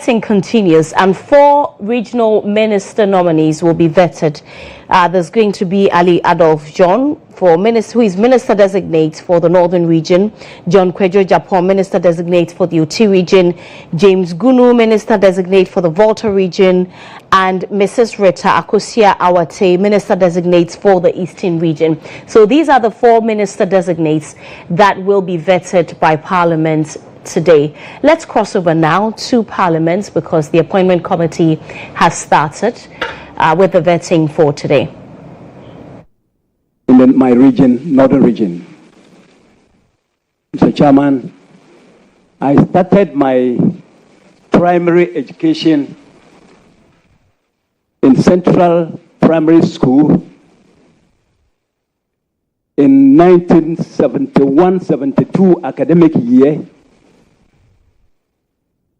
vetting continues, and 4 regional minister nominees will be vetted. There's going to be Ali Adolf John, who is Minister Designate for the Northern Region, John Kwejo Japon, Minister Designate for the Oti Region, James Gunu, Minister Designate for the Volta Region, and Mrs. Rita Akosia Awate, Minister Designate for the Eastern Region. So these are the 4 Minister Designates that will be vetted by Parliament today. Let's cross over now to Parliament because the appointment committee has started with the vetting for today. In my region, Northern Region, Mr. Chairman, I started my primary education in Central Primary School in 1971-72 academic year,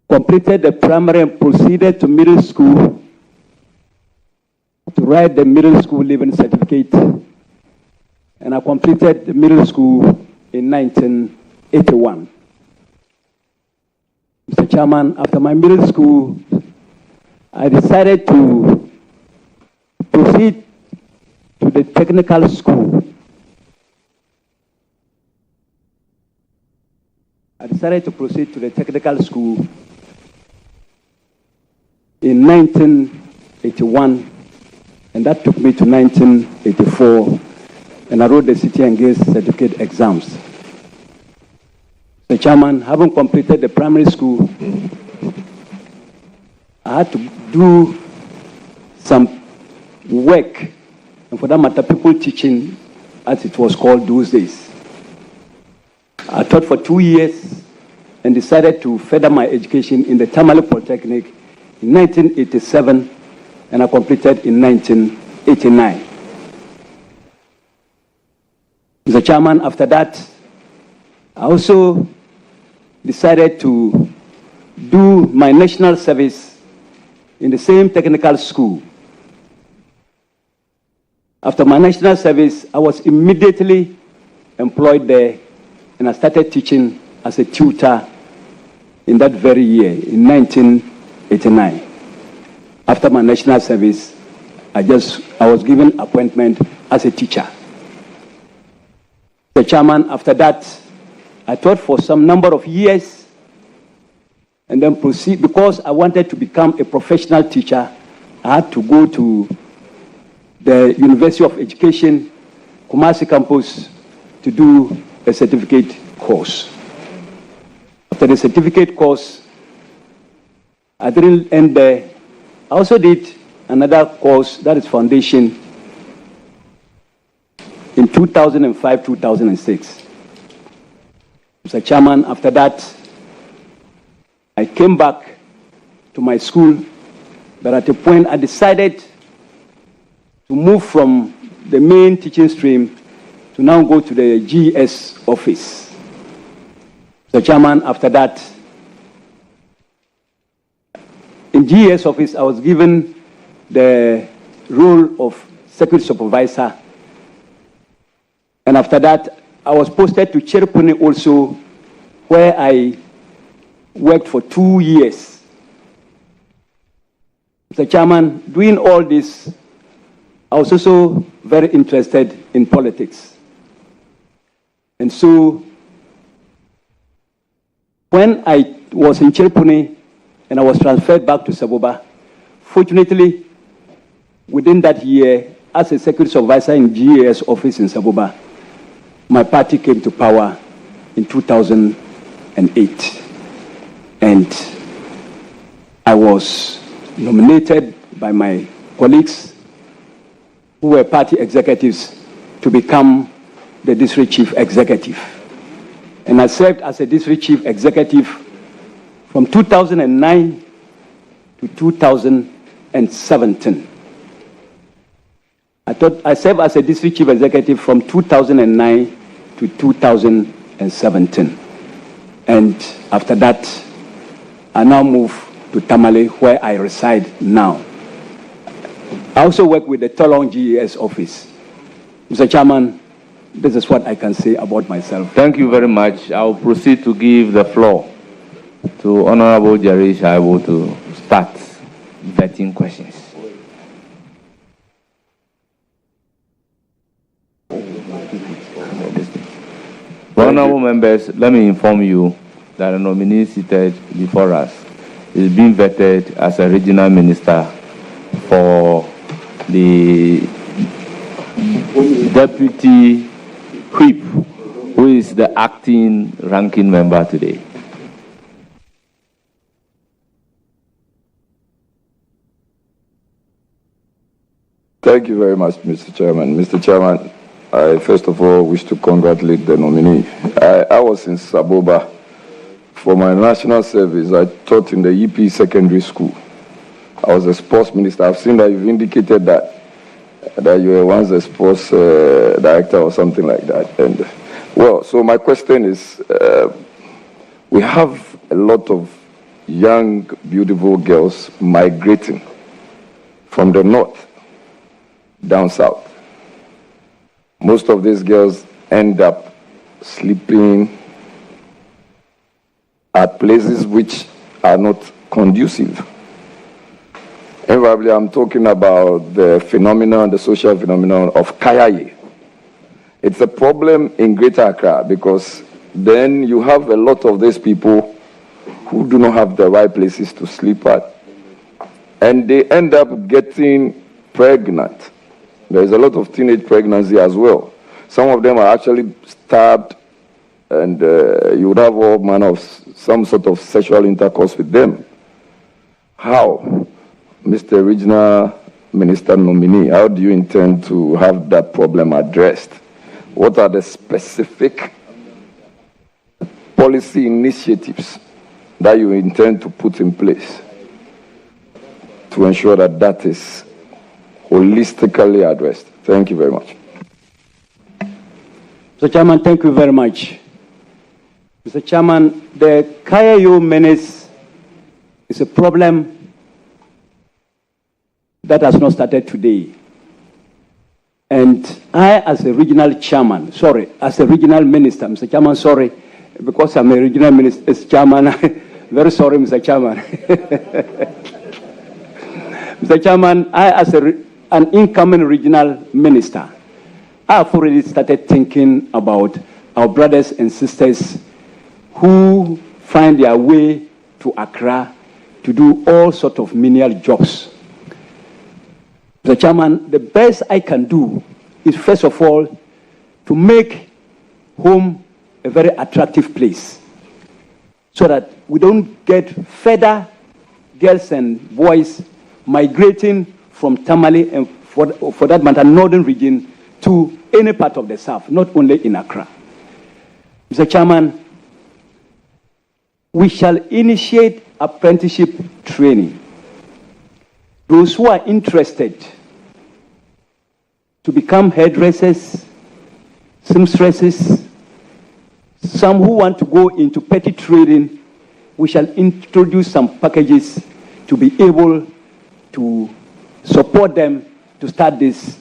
completed the primary and proceeded to middle school to write the middle school leaving certificate. And I completed the middle school in 1981. Mr. Chairman, after my middle school, I decided to proceed to the technical school. In 1981, and that took me to 1984, and I wrote the City and Guilds certificate exams. The Chairman, having completed the primary school, I had to do some work, and for that matter, people teaching, as it was called those days. I taught for 2 years and decided to further my education in the Tamale Polytechnic in 1987, and I completed in 1989. Mr. Chairman, after that, I also decided to do my national service in the same technical school. After my national service, I was immediately employed there, and I started teaching as a tutor in that very year, in 1989. After my national service, I was given appointment as a teacher. The Chairman, after that, I taught for some number of years and then proceed. Because I wanted to become a professional teacher, I had to go to the University of Education, Kumasi campus, to do a certificate course. After the certificate course, I didn't end there. I also did another course, that is foundation, in 2005-2006. Mr. Chairman, after that, I came back to my school, but at a point I decided to move from the main teaching stream to now go to the GS office. Mr. Chairman, after that, in GS office, I was given the role of security supervisor. And after that, I was posted to Cherepuni also, where I worked for 2 years. Mr. Chairman, doing all this, I was also very interested in politics. And so, when I was in Cherepuni and I was transferred back to Saboba, fortunately, within that year, as a security supervisor in GAS office in Saboba, my party came to power in 2008. And I was nominated by my colleagues who were party executives to become the district chief executive. And I served as a district chief executive from 2009 to 2017. I served as a district chief executive from 2009 to 2017. And after that, I now moved to Tamale, where I reside now. I also work with the Tolong GES office. Mr. Chairman, this is what I can say about myself. Thank you very much. I'll proceed to give the floor to Honorable Jerry Shaibu to start vetting questions. Honorable members, let me inform you that the nominee seated before us is being vetted as a regional minister for the deputy whip, who is the acting ranking member today. Thank you very much, Mr. Chairman. Mr. Chairman, I first of all wish to congratulate the nominee. I was in Saboba for my national service. I taught in the EP secondary school. I was a sports minister. I've seen that you've indicated that you were once a sports director or something like that. And well, so my question is, we have a lot of young, beautiful girls migrating from the north down south. Most of these girls end up sleeping at places which are not conducive. Invariably, I'm talking about the phenomenon, the social phenomenon of Kayaye. It's a problem in Greater Accra because then you have a lot of these people who do not have the right places to sleep at, and they end up getting pregnant. There's a lot of teenage pregnancy as well. Some of them are actually stabbed, and you would have all manner of some sort of sexual intercourse with them. How, Mr. Regional Minister nominee, how do you intend to have that problem addressed? What are the specific policy initiatives that you intend to put in place to ensure that that is holistically addressed? Thank you very much. Mr. Chairman, thank you very much. Mr. Chairman, the Kayayo menace is a problem that has not started today. And I, as a regional chairman, as a regional minister, Mr. Chairman, sorry, because I'm a regional minister, chairman, very sorry, Mr. Chairman. Mr. Chairman, I, as an incoming regional minister, I have already started thinking about our brothers and sisters who find their way to Accra to do all sorts of menial jobs. Mr. Chairman, the best I can do is, first of all, to make home a very attractive place so that we don't get further girls and boys migrating from Tamale and, for that matter, northern region to any part of the south, not only in Accra. Mr. Chairman, we shall initiate apprenticeship training. Those who are interested to become hairdressers, seamstresses, some who want to go into petty trading, we shall introduce some packages to be able to support them to start this,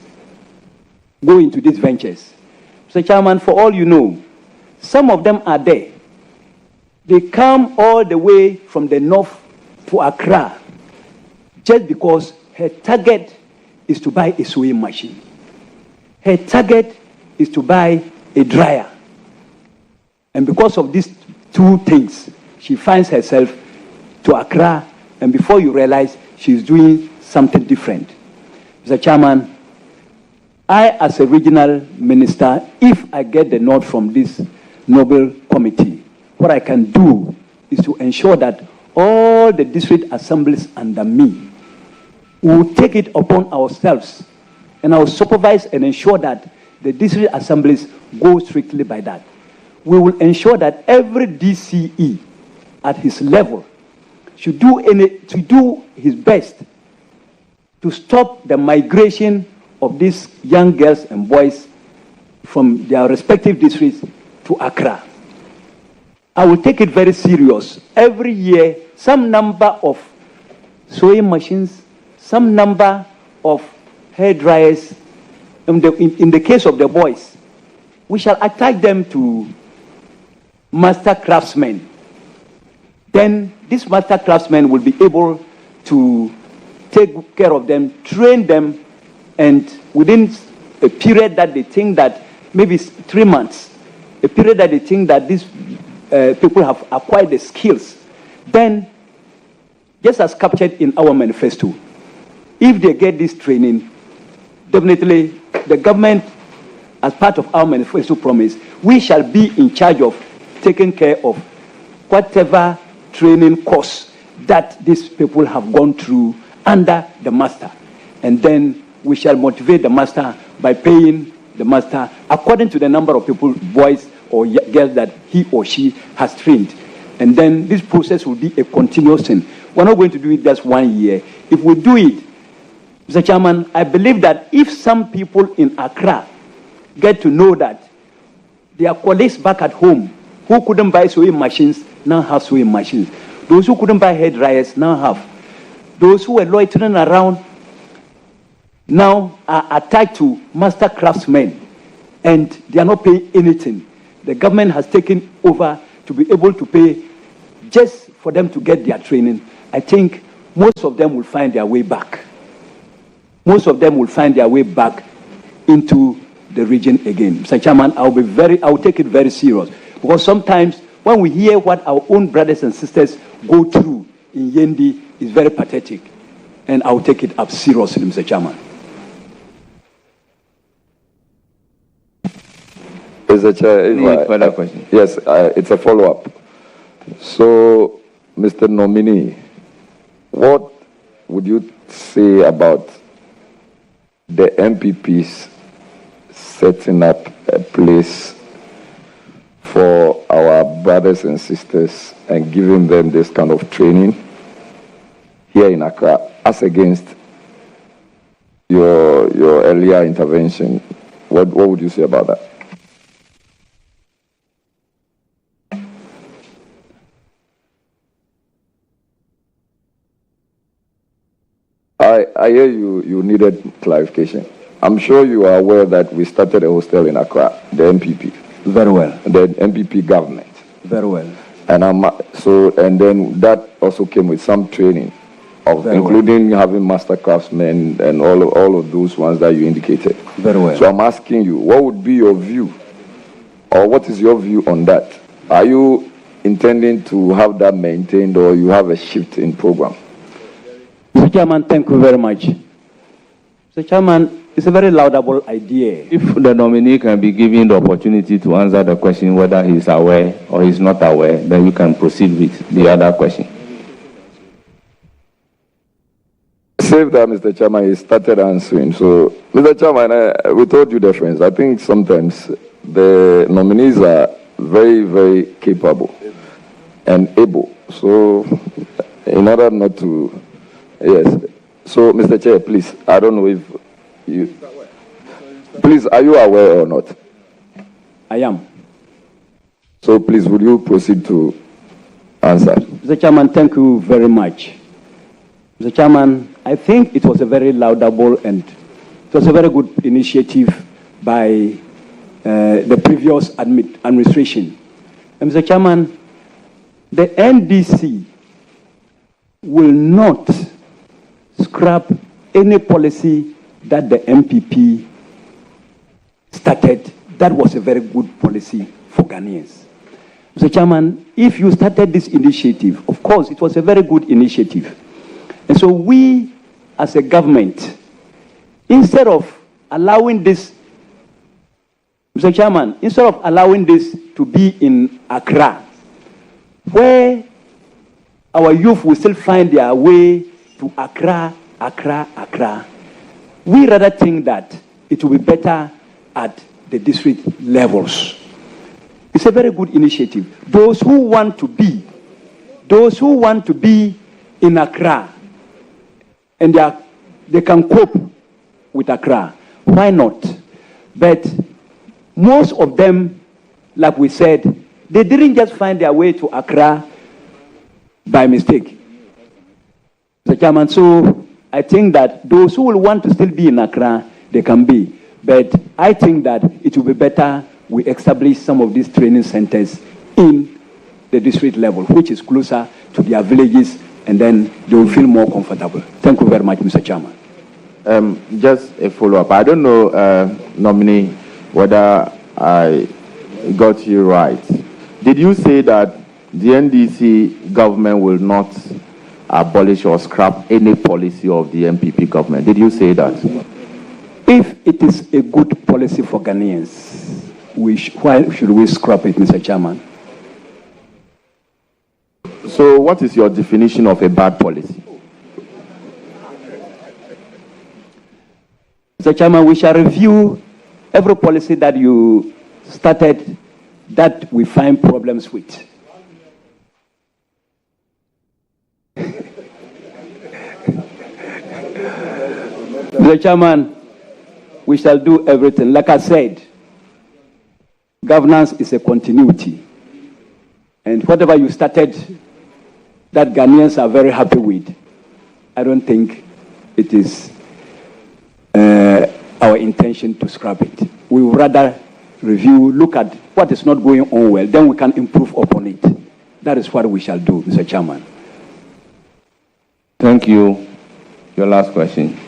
go into these ventures. Mr. Chairman, for all you know, some of them are there. They come all the way from the north to Accra just because her target is to buy a sewing machine. Her target is to buy a dryer. And because of these two things, she finds herself to Accra, and before you realize, she's doing something different. Mr. Chairman, I, as a regional minister, if I get the nod from this noble committee, what I can do is to ensure that all the district assemblies under me will take it upon ourselves, and I will supervise and ensure that the district assemblies go strictly by that. We will ensure that every DCE at his level should do his best to stop the migration of these young girls and boys from their respective districts to Accra. I will take it very serious. Every year, some number of sewing machines, some number of hair dryers. In the case of the boys, we shall attach them to master craftsmen. then these master craftsmen will be able to take care of them, train them, and within a period that they think that maybe 3 months, a period that they think that these people have acquired the skills, then just as captured in our manifesto, if they get this training, definitely the government, as part of our manifesto promise, we shall be in charge of taking care of whatever training course that these people have gone through under the master. And then we shall motivate the master by paying the master according to the number of people, boys or girls, that he or she has trained. And then this process will be a continuous thing. We're not going to do it just 1 year. If we do it, Mr. Chairman, I believe that if some people in Accra get to know that their colleagues back at home who couldn't buy sewing machines now have sewing machines. Those who couldn't buy hair dryers now have. Those who were loitering around now are attached to master craftsmen, and they are not paying anything. The government has taken over to be able to pay just for them to get their training. I think most of them will find their way back. Most of them will find their way back into the region again. Mr. Chairman, I will take it very serious, because sometimes when we hear what our own brothers and sisters go through in Yendi, it's very pathetic, and I will take it up seriously, Mr. Chairman. Mr. Chair, Any further question? Yes, it's a follow-up. So, Mr. Nominee, what would you say about the MPPs setting up a place for our brothers and sisters and giving them this kind of training here in Accra, as against your earlier intervention? What would you say about that? I hear you needed clarification. I'm sure you are aware that we started a hostel in Accra, the MPP. Very well. The MPP government. Very well. And and then that also came with some training, including having master craftsmen and all of those ones that you indicated. Very well. So I'm asking you, what would be your view, or what is your view on that? Are you intending to have that maintained, or you have a shift in program? Mr. Chairman, thank you very much. Mr. Chairman, it's a very laudable idea. If the nominee can be given the opportunity to answer the question whether he is aware or he is not aware, then we can proceed with the other question. Save that, Mr. Chairman, he started answering. So, Mr. Chairman, we told you the friends. I think sometimes the nominees are very, very capable and able. So, in order not to... Yes. So, Mr. Chair, please, I don't know if you... Please, are you aware or not? I am. So, please, would you proceed to answer? Mr. Chairman, thank you very much. Mr. Chairman, I think it was a very laudable and it was a very good initiative by the previous administration. And Mr. Chairman, the NDC will not scrap any policy that the MPP started. That was a very good policy for Ghanaians. Mr. Chairman, if you started this initiative, of course, it was a very good initiative. And so we, as a government, instead of allowing this, Mr. Chairman, instead of allowing this to be in Accra, where our youth will still find their way to Accra, we rather think that it will be better at the district levels. It's a very good initiative. Those who want to be in Accra, and they can cope with Accra, why not? But most of them, like we said, they didn't just find their way to Accra by mistake. Mr. Chairman, so I think that those who will want to still be in Accra, they can be. But I think that it will be better we establish some of these training centers in the district level, which is closer to their villages, and then they will feel more comfortable. Thank you very much, Mr. Chairman. Just a follow-up. I don't know, nominee, whether I got you right. Did you say that the NDC government will not abolish or scrap any policy of the MPP government? Did you say that? If it is a good policy for Ghanaians, why should we scrap it, Mr. Chairman? So what is your definition of a bad policy? Mr. Chairman, we shall review every policy that you started that we find problems with. Mr. Chairman, we shall do everything. Like I said, governance is a continuity. And whatever you started that Ghanaians are very happy with, I don't think it is our intention to scrap it. We would rather review, look at what is not going on well, then we can improve upon it. That is what we shall do, Mr. Chairman. Thank you. Your last question.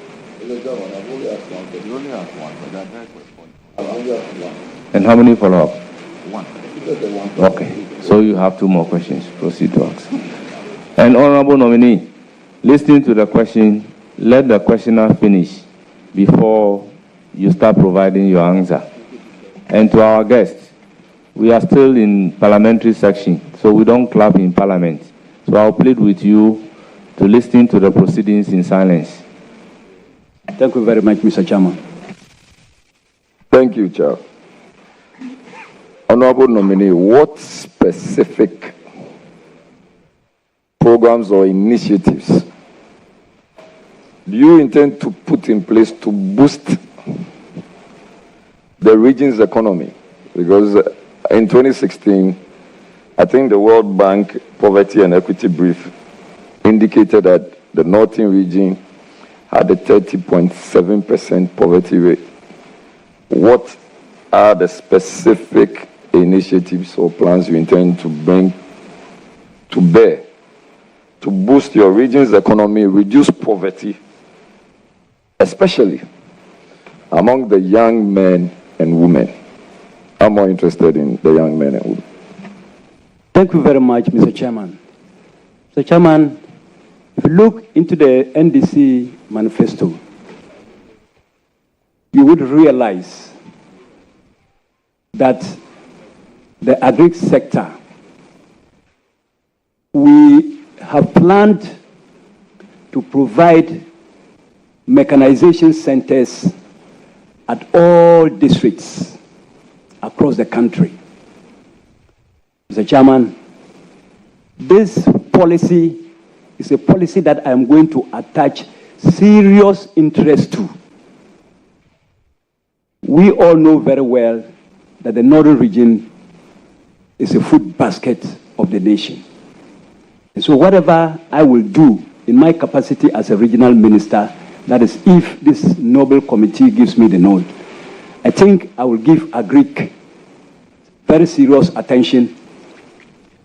And how many follow-up? One. Okay. So you have 2 more questions. Proceed to ask. And honorable nominee, listening to the question, let the questioner finish before you start providing your answer. And to our guests, we are still in parliamentary section, so we don't clap in parliament. So I'll plead with you to listen to the proceedings in silence. Thank you very much, Mr. Chairman. Thank you, Chair. Honorable nominee, what specific programs or initiatives do you intend to put in place to boost the region's economy? Because in 2016, I think the World Bank Poverty and Equity Brief indicated that the Northern region had a 30.7% poverty rate. What are the specific initiatives or plans you intend to bring to bear to boost your region's economy, reduce poverty, especially among the young men and women? I'm more interested in the young men and women. Thank you very much, Mr. Chairman. Mr. Chairman, if you look into the NDC manifesto, you would realize that the agri sector, we have planned to provide mechanization centers at all districts across the country. Mr. Chairman, this policy is a policy that I am going to attach serious interest to. We all know very well that the northern region is a food basket of the nation. And so whatever I will do in my capacity as a regional minister, that is if this Nobel Committee gives me the nod, I think I will give Agric very serious attention.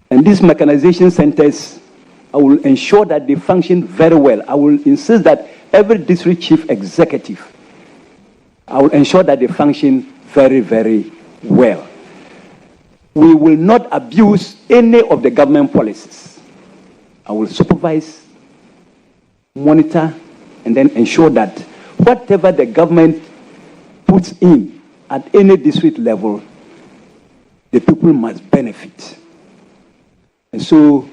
And these mechanization centers, I will ensure that they function very well. I will insist that every district chief executive, I will ensure that they function very, very well. We will not abuse any of the government policies. I will supervise, monitor, and then ensure that whatever the government puts in at any district level, the people must benefit. And so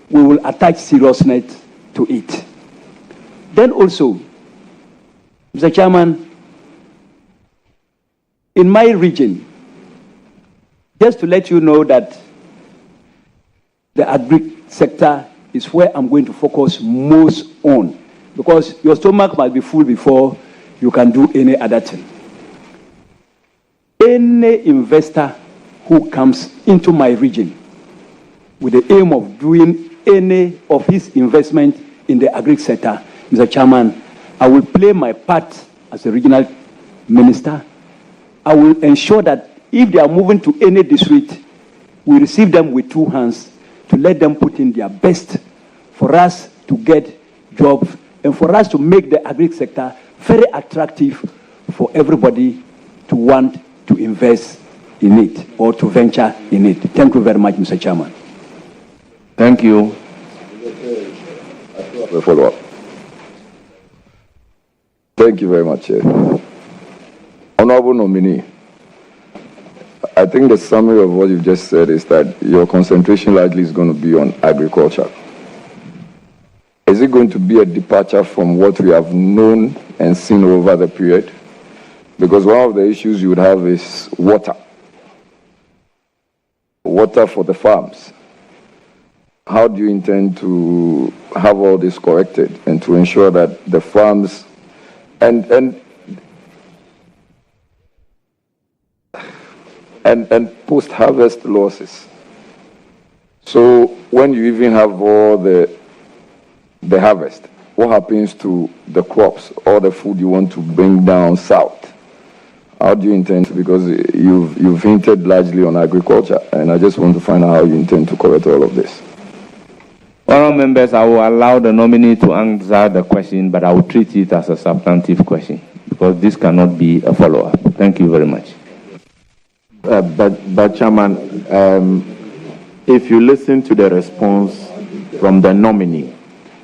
we will attach seriousness to it. Then also, Mr. Chairman, in my region, just to let you know that the agri sector is where I'm going to focus most on, because your stomach must be full before you can do any other thing. Any investor who comes into my region with the aim of doing any of his investment in the agri sector, Mr. Chairman, I will play my part as a regional minister. I will ensure that if they are moving to any district, we receive them with 2 hands to let them put in their best for us to get jobs and for us to make the agri sector very attractive for everybody to want to invest in it or to venture in it. Thank you very much, Mr. Chairman. Thank you. A follow-up. Thank you very much, Chair. Honorable nominee, I think the summary of what you've just said is that your concentration largely is going to be on agriculture. Is it going to be a departure from what we have known and seen over the period? Because one of the issues you would have is water. Water for the farms. How do you intend to have all this corrected and to ensure that the farms and post-harvest losses? So when you even have all the harvest, what happens to the crops or the food you want to bring down south? How do you intend to, because you've hinted largely on agriculture, and I just want to find out how you intend to correct all of this. Honourable members, I will allow the nominee to answer the question, but I will treat it as a substantive question, because this cannot be a follow-up. Thank you very much. But Chairman, if you listen to the response from the nominee,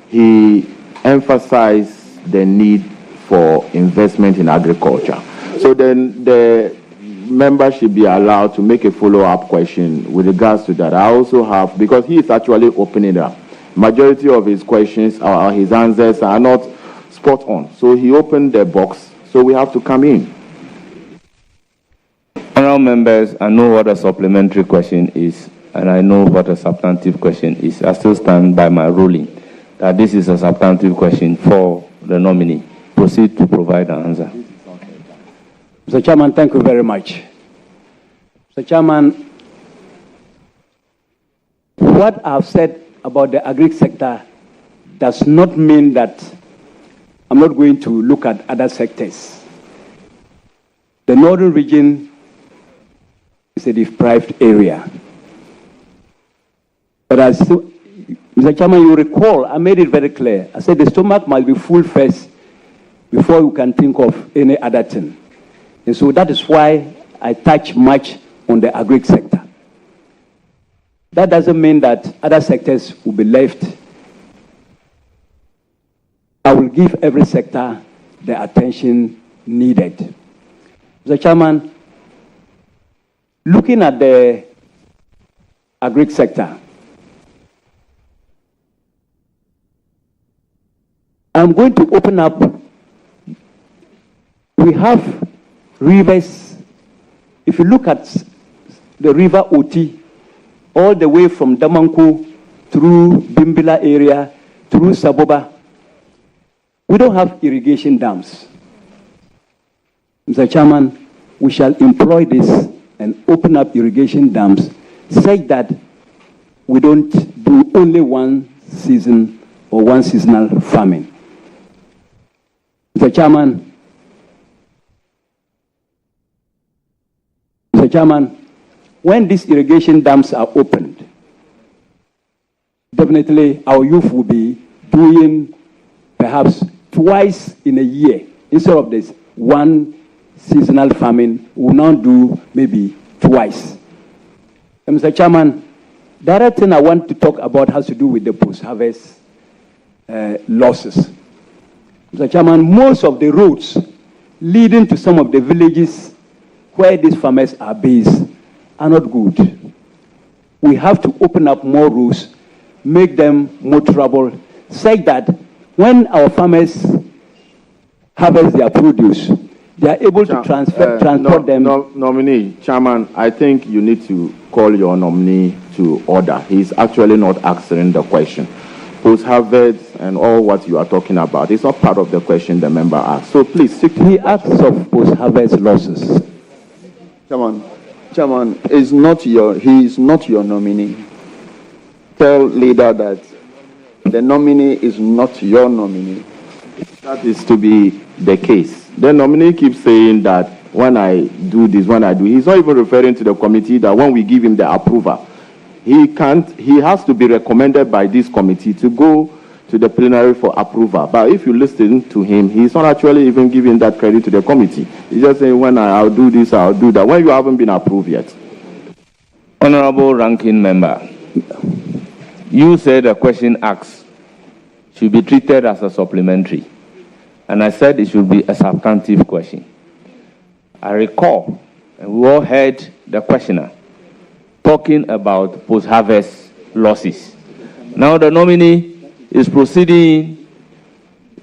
he emphasized the need for investment in agriculture. So then the member should be allowed to make a follow-up question with regards to that. I also have, because he is actually opening it up. Majority of his questions, his answers are not spot on. So he opened the box, so we have to come in. Honourable members, I know what a supplementary question is, and I know what a substantive question is. I still stand by my ruling that this is a substantive question for the nominee. Proceed to provide an answer. Mr. Chairman, thank you very much. Mr. Chairman, what I've said about the agri sector does not mean that I'm not going to look at other sectors. The northern region is a deprived area. But as Mr. Chairman, you recall, I made it very clear. I said the stomach must be full first before you can think of any other thing. And so that is why I touch much on the agri sector. That doesn't mean that other sectors will be left. I will give every sector the attention needed. Mr. Chairman, looking at the agri sector, I'm going to open up. We have rivers. If you look at the river Oti, all the way from Damanku through Bimbila area, through Saboba, we don't have irrigation dams. Mr. Chairman, we shall employ this and open up irrigation dams such that we don't do only one season or one seasonal farming. Mr. Chairman, when these irrigation dams are opened, definitely our youth will be doing perhaps twice in a year. Instead of this one seasonal farming, we will now do maybe twice. And Mr. Chairman, the other thing I want to talk about has to do with the post-harvest losses. Mr. Chairman, most of the roads leading to some of the villages where these farmers are based are not good. We have to open up more roads, make them more motorable, such that when our farmers harvest their produce, they are able to transport them. Nominee, Chairman, I think you need to call your nominee to order. He's actually not answering the question. Post-harvest and all what you are talking about is not part of the question the member asked. So please stick to he asks of post-harvest losses. Chairman, he is not your nominee. Tell leader that the nominee is not your nominee. That is to be the case. The nominee keeps saying that when I do this, he's not even referring to the committee that when we give him the approval, he has to be recommended by this committee to go to the plenary for approval. But if you listen to him, he's not actually even giving that credit to the committee. He's just saying, when I'll do this, I'll do that, when you haven't been approved yet. Honorable Ranking Member, you said the question asked should be treated as a supplementary. And I said it should be a substantive question. I recall, and we all heard the questioner talking about post-harvest losses. Now the nominee is proceeding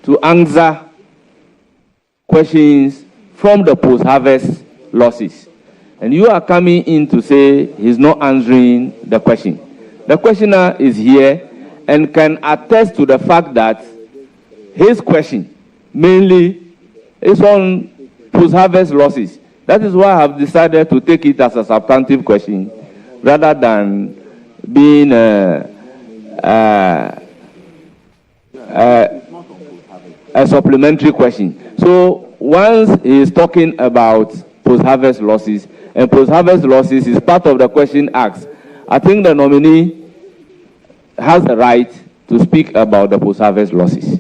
to answer questions from the post-harvest losses. And you are coming in to say he's not answering the question. The questioner is here and can attest to the fact that his question mainly is on post-harvest losses. That is why I have decided to take it as a substantive question rather than being a supplementary question. So once he is talking about post-harvest losses, and post-harvest losses is part of the question asked, I think the nominee has the right to speak about the post-harvest losses.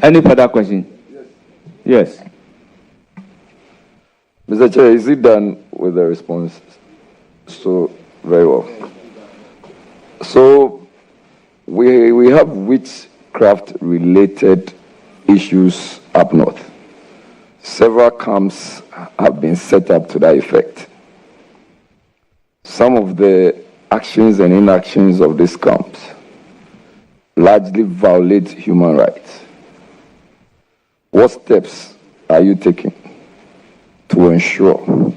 Any further question? Yes. Mr. Chair, is it done with the response? So, very well. So, we have witchcraft-related issues up north. Several camps have been set up to that effect. Some of the actions and inactions of these camps largely violate human rights. What steps are you taking to ensure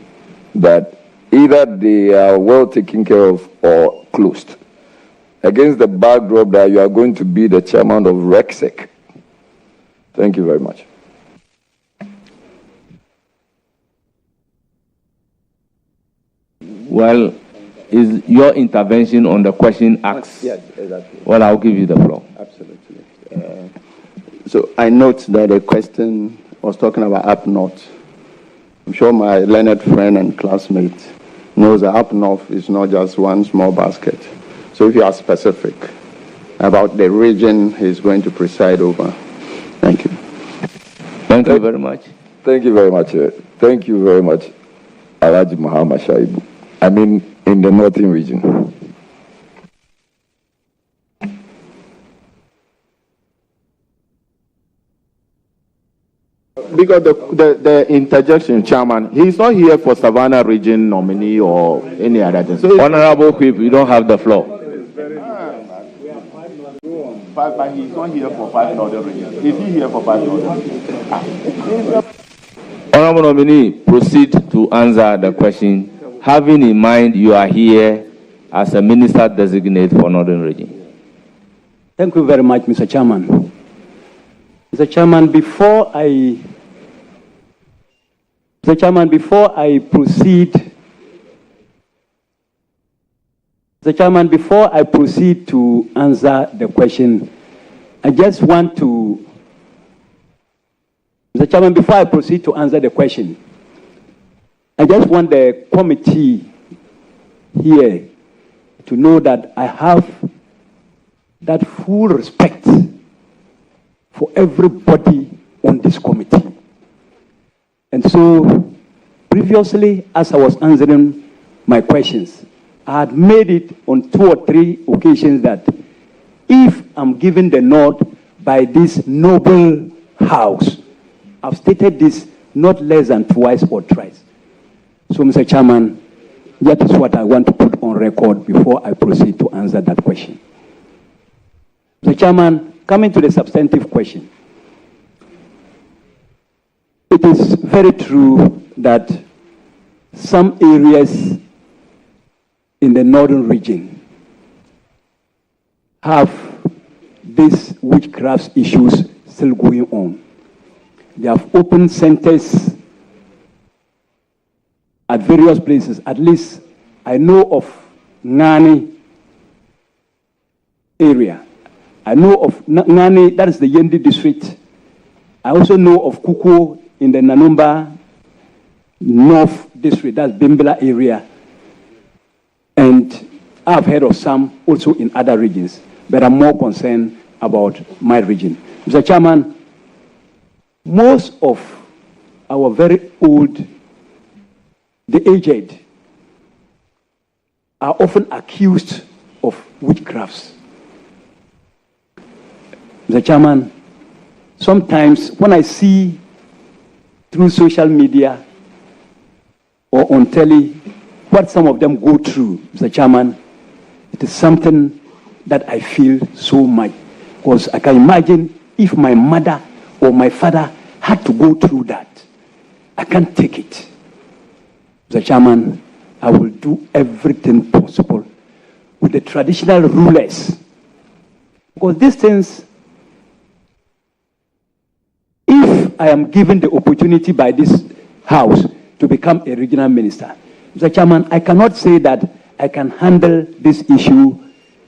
that either they are well taken care of or closed, against the backdrop that you are going to be the chairman of RECSEC? Thank you very much. Well, is your intervention on the question asked? Yes, exactly. Well, I'll give you the floor. Absolutely. So I note that the question was talking about up north. I'm sure my learned friend and classmate knows that up north is not just one small basket. So if you are specific about the region he's going to preside over. Thank you. Thank you very much. Thank you very much. Thank you very much, Alhaji Muhammad Shaibu. I mean, in the northern region. Because the interjection, Chairman, he's not here for Savannah region nominee or any other thing. So Honorable Whip, you don't have the floor. But he's not here for 5 northern regions. Is he here for 5 northern regions? Honorable nominee, proceed to answer the question, having in mind you are here as a minister designate for Northern Region. Thank you very much, Mr. Chairman. Mr. Chairman, before I proceed to answer the question, I just want to, Mr. Chairman, before I proceed to answer the question, I just want the committee here to know that I have that full respect for everybody on this committee. And so, previously, as I was answering my questions, I had made it on 2 or 3 occasions that if I'm given the nod by this noble house, I've stated this not less than twice or thrice. So, Mr. Chairman, that is what I want to put on record before I proceed to answer that question. Mr. Chairman, coming to the substantive question, it is very true that some areas in the northern region have these witchcraft issues still going on. They have opened centers at various places. At least I know of Ngani area. I know of Ngani, that is the Yendi district. I also know of Kuku in the Nanumba North district, that's Bimbala area. And I've heard of some also in other regions, but I'm more concerned about my region. Mr. Chairman, most of our very old, the aged, are often accused of witchcrafts. Mr. Chairman, sometimes when I see through social media or on telly what some of them go through, Mr. Chairman, it is something that I feel so much. Because I can imagine if my mother or my father had to go through that. I can't take it. Mr. Chairman, I will do everything possible with the traditional rulers. Because these things, if I am given the opportunity by this House to become a regional minister, Mr. Chairman, I cannot say that I can handle this issue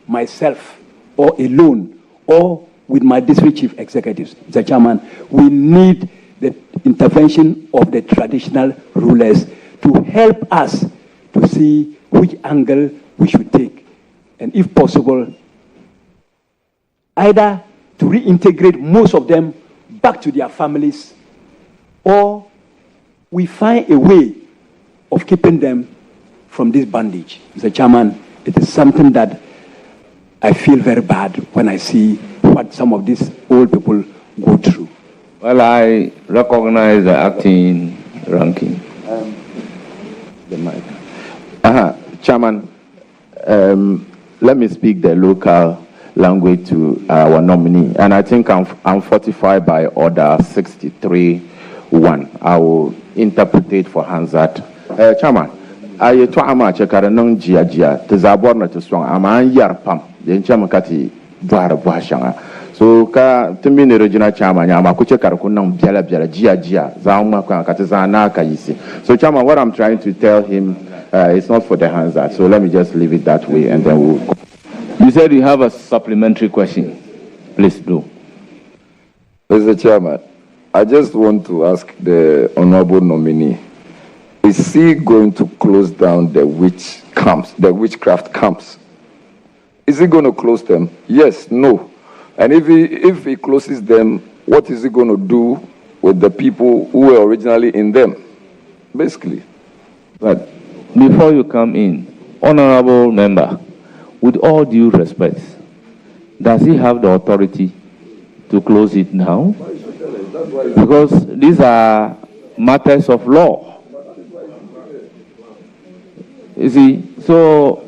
myself or alone or with my district chief executives. Mr. Chairman, we need the intervention of the traditional rulers to help us to see which angle we should take. And if possible, either to reintegrate most of them back to their families, or we find a way of keeping them from this bondage. Mr. Chairman, it is something that I feel very bad when I see what some of these old people go through. Well, I recognize the acting ranking. The mic. Chairman, let me speak the local language to our nominee. And I think I'm fortified by Order 63.1. I will interpret for Hansat. Chairman, I to ama chekara nong jia te zabor na te swang ama yar pam yen chama kati buhara buhashanga so ka timi ne regional chairman ama ku chekara ku nong biala jia za ma ka kati za na ka yisi. So chairman, what I'm trying to tell him it's not for the Hansat, so let me just leave it that way and then we'll. You said you have a supplementary question. Please do. Mr. Chairman, I just want to ask the honorable nominee, is he going to close down the witchcraft camps? Is he going to close them? Yes, no. And if he closes them, what is he going to do with the people who were originally in them? Basically. But before you come in, honorable member, with all due respect, does he have the authority to close it now? Because these are matters of law. You see, so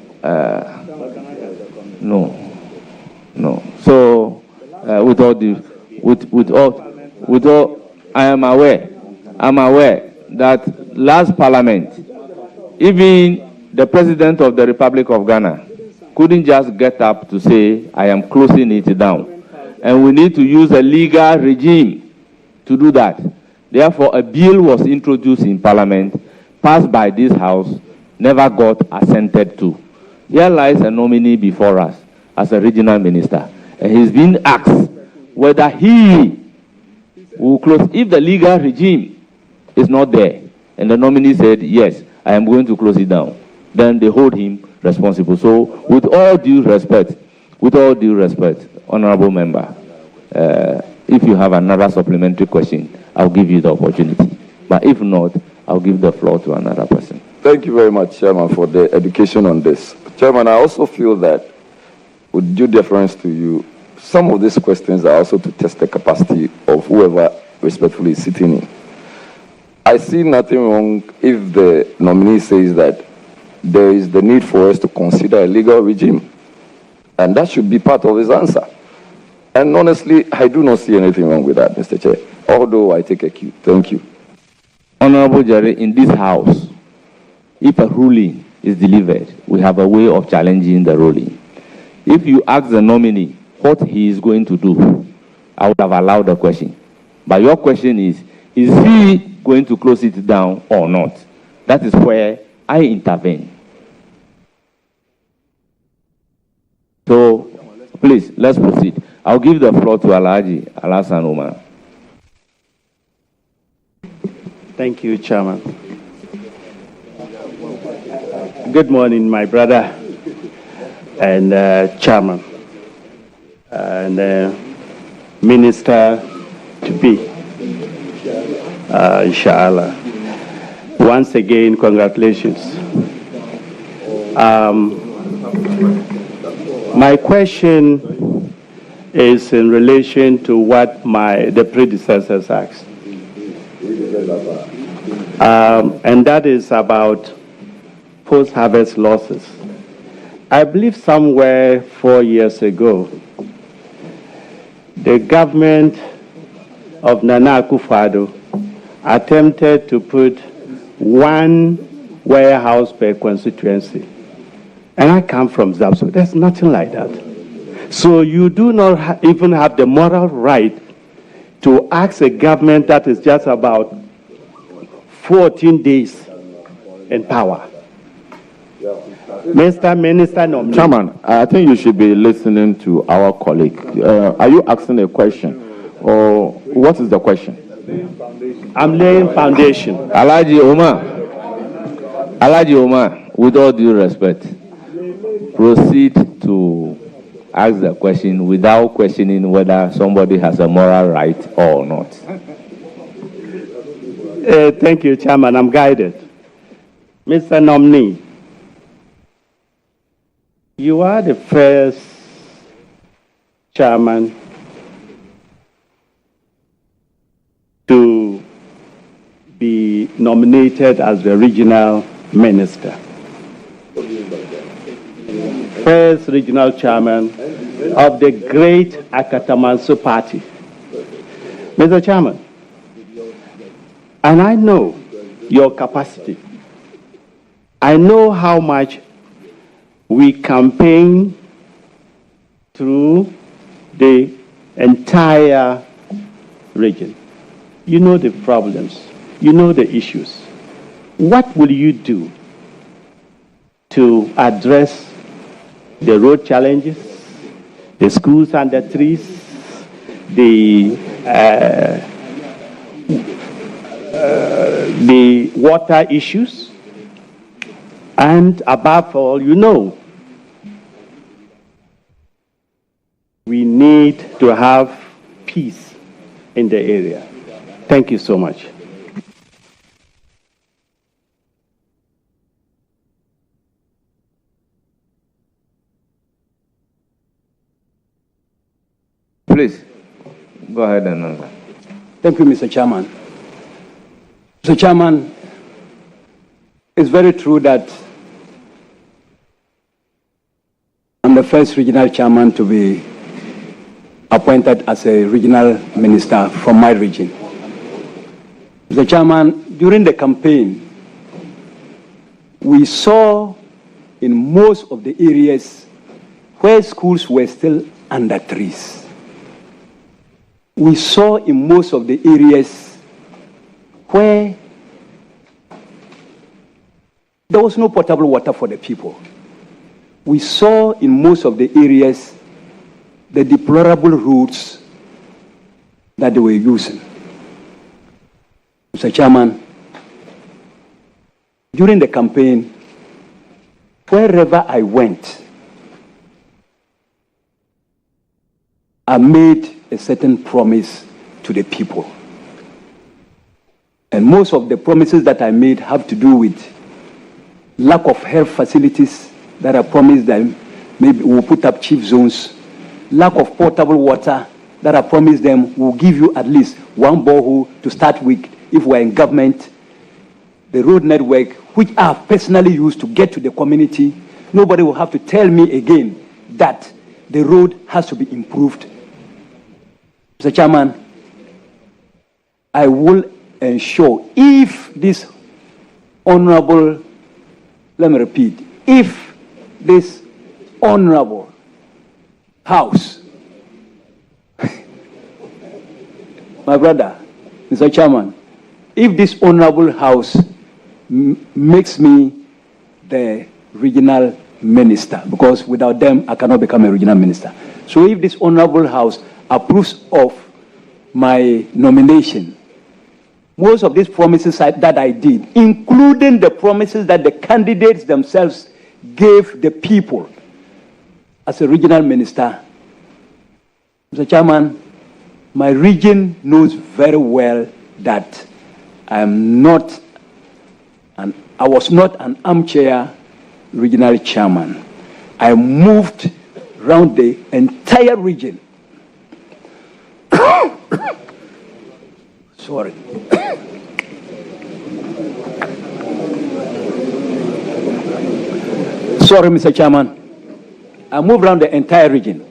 no. So with all, I am aware that last Parliament, even the President of the Republic of Ghana couldn't just get up to say, I am closing it down. And we need to use a legal regime to do that. Therefore, a bill was introduced in Parliament, passed by this House, never got assented to. Here lies a nominee before us as a regional minister, and he's been asked whether he will close if the legal regime is not there. And the nominee said, yes, I am going to close it down. Then they hold him responsible. So with all due respect, honorable member, if you have another supplementary question, I'll give you the opportunity. But if not, I'll give the floor to another person. Thank you very much, Chairman, for the education on this. Chairman, I also feel that, with due deference to you, some of these questions are also to test the capacity of whoever respectfully is sitting in. I see nothing wrong if the nominee says that there is the need for us to consider a legal regime. And that should be part of his answer. And honestly, I do not see anything wrong with that, Mr. Chair, although I take a cue. Thank you. Honorable Jerry, in this House, if a ruling is delivered, we have a way of challenging the ruling. If you ask the nominee what he is going to do, I would have allowed the question. But your question is he going to close it down or not? That is where I intervene. So, please, let's proceed. I'll give the floor to Alhaji Alasan Umar. Thank you, Chairman. Good morning, my brother and Chairman and Minister to be, inshallah. Once again, congratulations. My question is in relation to what the predecessors asked. And that is about post-harvest losses. I believe somewhere 4 years ago, the government of Nana Akufo-Addo attempted to put one warehouse per constituency. And I come from Zapso. There's nothing like that. So you do not even have the moral right to ask a government that is just about 14 days in power. Mr. Minister nominee. Chairman, I think you should be listening to our colleague. Are you asking a question? Or what is the question? I'm laying foundation. Alhaji Omar, with all due respect, proceed to ask the question without questioning whether somebody has a moral right or not. Thank you, Chairman. I'm guided. Mr. Nominee, you are the first chairman to be nominated as the regional minister. First regional chairman of the great Akatamanso party. Mr. Chairman, and I know your capacity. I know how much we campaign through the entire region. You know the problems. You know the issues. What will you do to address the road challenges, the schools under trees, the water issues, and above all, you know, we need to have peace in the area. Thank you so much. Please, go ahead and answer. Thank you, Mr. Chairman. Mr. Chairman, it's very true that I'm the first regional chairman to be appointed as a regional minister from my region. Mr. Chairman, during the campaign, we saw in most of the areas where schools were still under trees. We saw in most of the areas where there was no potable water for the people. We saw in most of the areas the deplorable roads that they were using. Mr. Chairman, during the campaign, wherever I went, I made a certain promise to the people. And most of the promises that I made have to do with lack of health facilities that I promised them. Maybe we'll put up chief zones. Lack of potable water that I promised them we'll give you at least one borehole to start with if we're in government. The road network, which I have personally used to get to the community, nobody will have to tell me again that the road has to be improved. Mr. Chairman, I will ensure if this honorable, let me repeat, if this honorable House, my brother, Mr. Chairman, if this honorable House makes me the regional minister, because without them I cannot become a regional minister. So if this Honorable House approves of my nomination, most of these promises that I did, including the promises that the candidates themselves gave the people as a regional minister, Mr. Chairman, my region knows very well that I was not an armchair regional chairman. I moved around the entire region. Sorry. Sorry, Mr. Chairman. I moved around the entire region.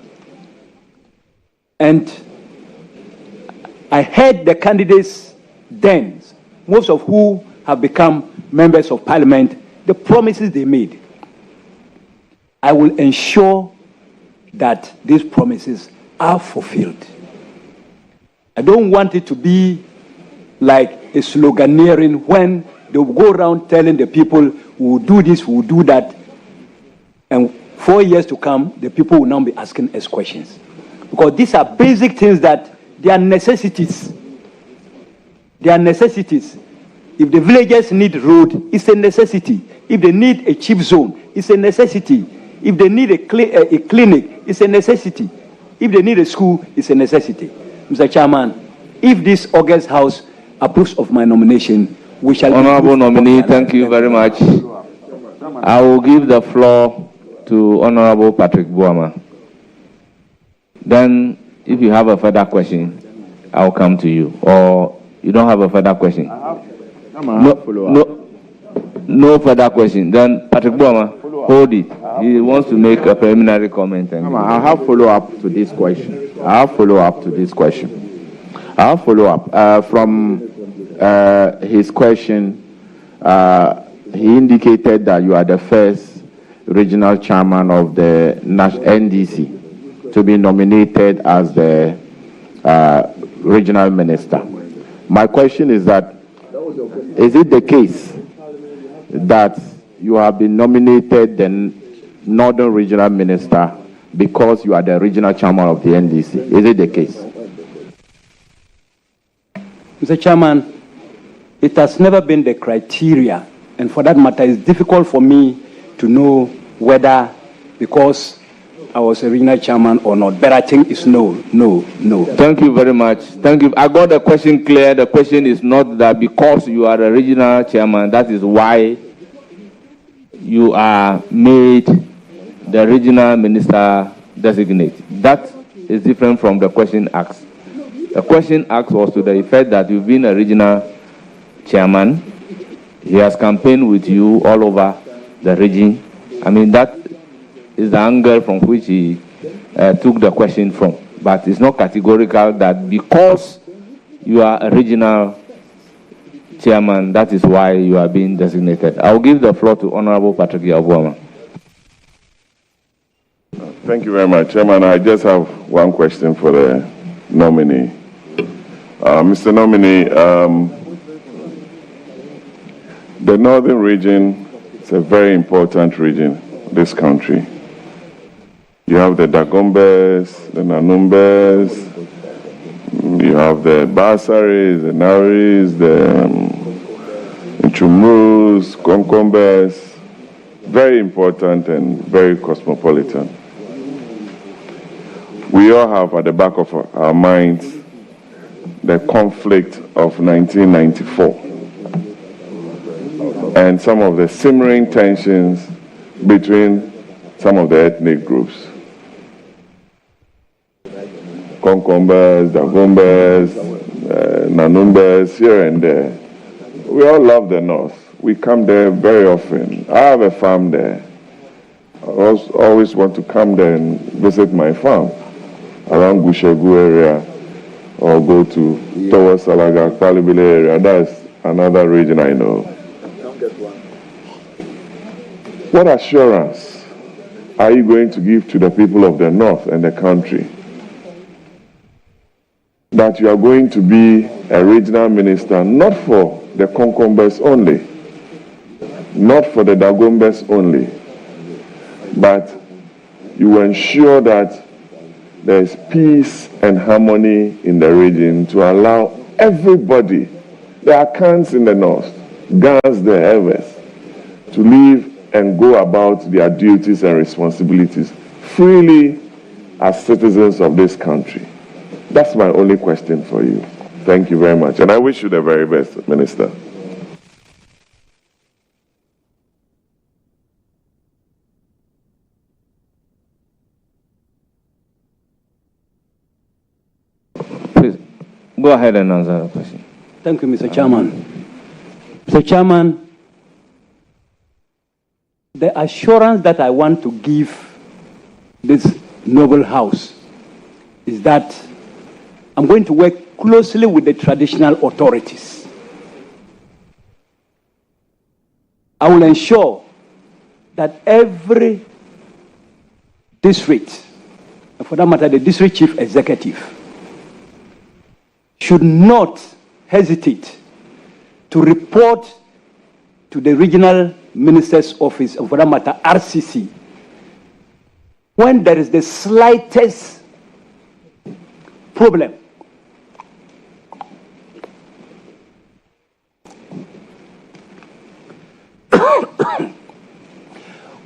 And I heard the candidates then, most of who have become members of parliament, the promises they made. I will ensure that these promises are fulfilled. I don't want it to be like a sloganeering when they will go around telling the people, we will do this, we will do that, and 4 years to come, the people will now be asking us questions. Because these are basic things that they are necessities. They are necessities. If the villagers need road, it's a necessity. If they need a chief zone, it's a necessity. If they need a clinic, it's a necessity. If they need a school, it's a necessity. Mr. Chairman, if this August House approves of my nomination, we shall... Honorable nominee, thank you very much. I will give the floor to Honorable Patrick Buama. Then, if you have a further question, I'll come to you. Or you don't have a further question? No further question. Then, Patrick Buama, hold it. He wants to make a preliminary comment. I have follow-up to this question. From his question, he indicated that you are the first regional chairman of the NDC to be nominated as the regional minister. My question is that, is it the case that you have been nominated the Northern Regional Minister because you are the regional chairman of the NDC? Is it the case? Mr. Chairman, it has never been the criteria, and for that matter, it's difficult for me to know whether because I was a regional chairman or not, but I think it's no. Thank you very much. Thank you. I got the question clear. The question is not that because you are a regional chairman, that is why you are made the regional minister designate. That is different from the question asked. The question asked was to the effect that you've been a regional chairman. He has campaigned with you all over the region. I mean, that is the angle from which he took the question from. But it's not categorical that because you are a regional chairman, that is why you are being designated. I will give the floor to Honorable Patrick Yabuama. Thank you very much, Chairman. I just have one question for the nominee. Mr. Nominee, the northern region is a very important region in this country. You have the Dagombes, the Nanumbes, you have the Basaris, the Naris, the Inchumus, Konkombes, very important and very cosmopolitan. We all have at the back of our minds the conflict of 1994 and some of the simmering tensions between some of the ethnic groups. Konkombes, Dagombes, Nanumbes, here and there. We all love the north. We come there very often. I have a farm there. I always want to come there and visit my farm around Gushegu area or go towards Salaga, Kwalibile area. That's another region I know. What assurance are you going to give to the people of the north and the country that you are going to be a regional minister, not for the Konkombes only, not for the Dagombes only, but you ensure that there is peace and harmony in the region to allow everybody, the Akans in the north, Gans, the Evers, to live and go about their duties and responsibilities freely as citizens of this country. That's my only question for you. Thank you very much. And I wish you the very best, Minister. Please, go ahead and answer the question. Thank you, Mr. Chairman. Mr. Chairman, the assurance that I want to give this noble house is that I'm going to work closely with the traditional authorities. I will ensure that every district, and for that matter, the district chief executive, should not hesitate to report to the regional minister's office, and for that matter, RCC, when there is the slightest problem.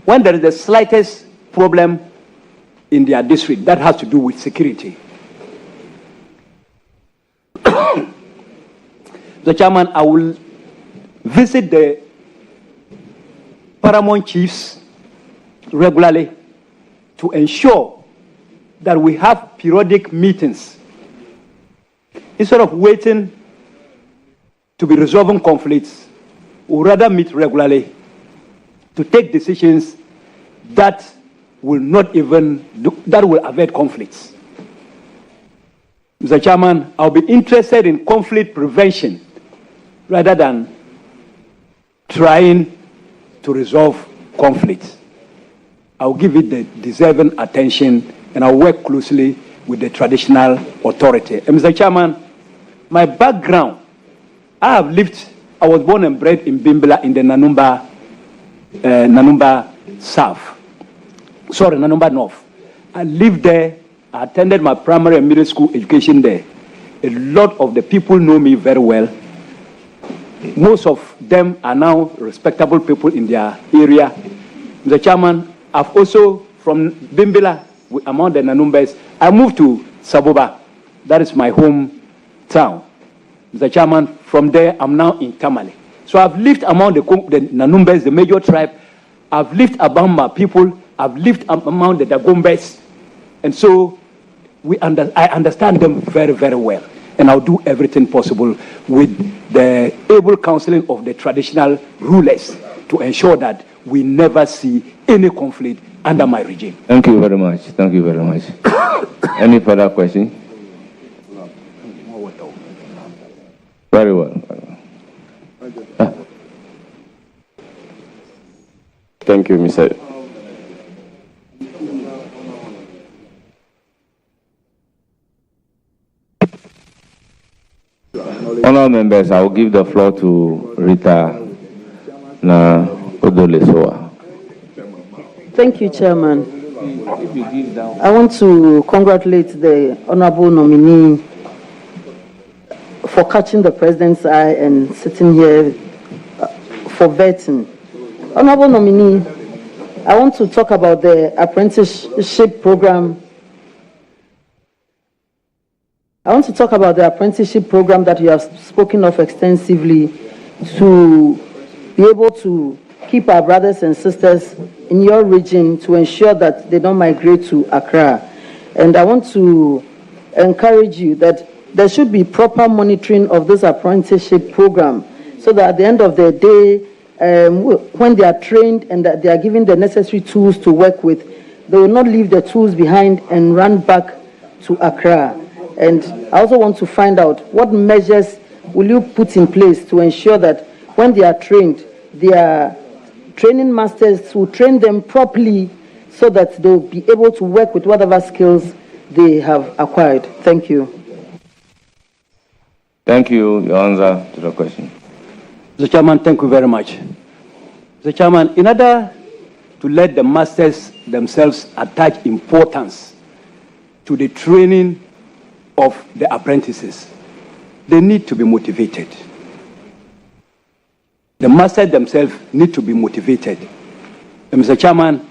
When there is the slightest problem in their district that has to do with security. The chairman, I will visit the paramount chiefs regularly to ensure that we have periodic meetings. Instead of waiting to be resolving conflicts, we'll rather meet regularly to take decisions that will not even that will avoid conflicts. Mr. Chairman, I'll be interested in conflict prevention rather than trying to resolve conflicts. I'll give it the deserving attention and I'll work closely with the traditional authority. And Mr. Chairman, my background, I was born and bred in Bimbala in the Nanumba South. Sorry, Nanumba North. I lived there. I attended my primary and middle school education there. A lot of the people know me very well. Most of them are now respectable people in their area. Mr. Chairman, I've also, from Bimbala, among the Nanumbas, I moved to Saboba. That is my hometown. Mr. Chairman, from there, I'm now in Tamale. So I've lived among the Nanumbas, the major tribe. I've lived among my people. I've lived among the Dagombes. And so I understand them very, very well. And I'll do everything possible with the able counseling of the traditional rulers to ensure that we never see any conflict under my regime. Thank you very much. Thank you very much. Any further question? Very well. Thank you, Mr. Honourable members, I will give the floor to Rita Na Odolesoa. Thank you, Chairman. I want to congratulate the Honourable nominee for catching the President's eye and sitting here for vetting. Honourable nominee, I want to talk about the apprenticeship program. I want to talk about the apprenticeship program that you have spoken of extensively to be able to keep our brothers and sisters in your region to ensure that they don't migrate to Accra. And I want to encourage you that there should be proper monitoring of this apprenticeship program so that at the end of the day, when they are trained and that they are given the necessary tools to work with, they will not leave the tools behind and run back to Accra. And I also want to find out what measures will you put in place to ensure that when they are trained, their training masters will train them properly so that they'll be able to work with whatever skills they have acquired. Thank you. Thank you. Your answer to the question. Mr. Chairman, thank you very much. Mr. Chairman, in order to let the masters themselves attach importance to the training of the apprentices. They need to be motivated. The masters themselves need to be motivated. And Mr. Chairman,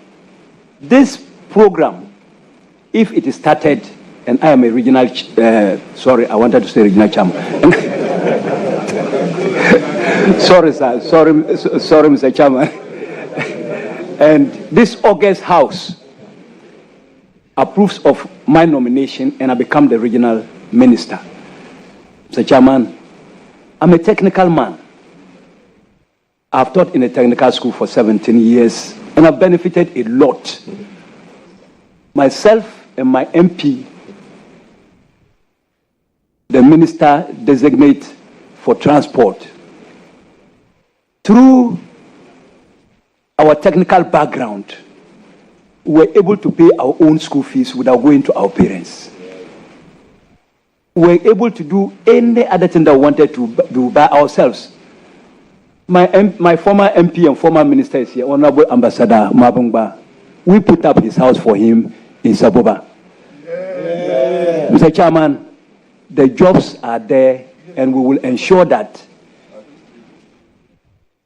this program, if it is started, and I am a regional, sorry, I wanted to say regional chairman. Sorry, sir, sorry, Mr. Chairman. And this August House approves of my nomination and I become the regional minister. Mr. Chairman, I'm a technical man. I've taught in a technical school for 17 years and I've benefited a lot. Myself and my MP, the minister designate for transport, through our technical background, we were able to pay our own school fees without going to our parents. We were able to do any other thing that we wanted to do by ourselves. My former MP and former minister is here, Honorable Ambassador Mabungba. We put up his house for him in Saboba. Yeah. Mr. Chairman, the jobs are there and we will ensure that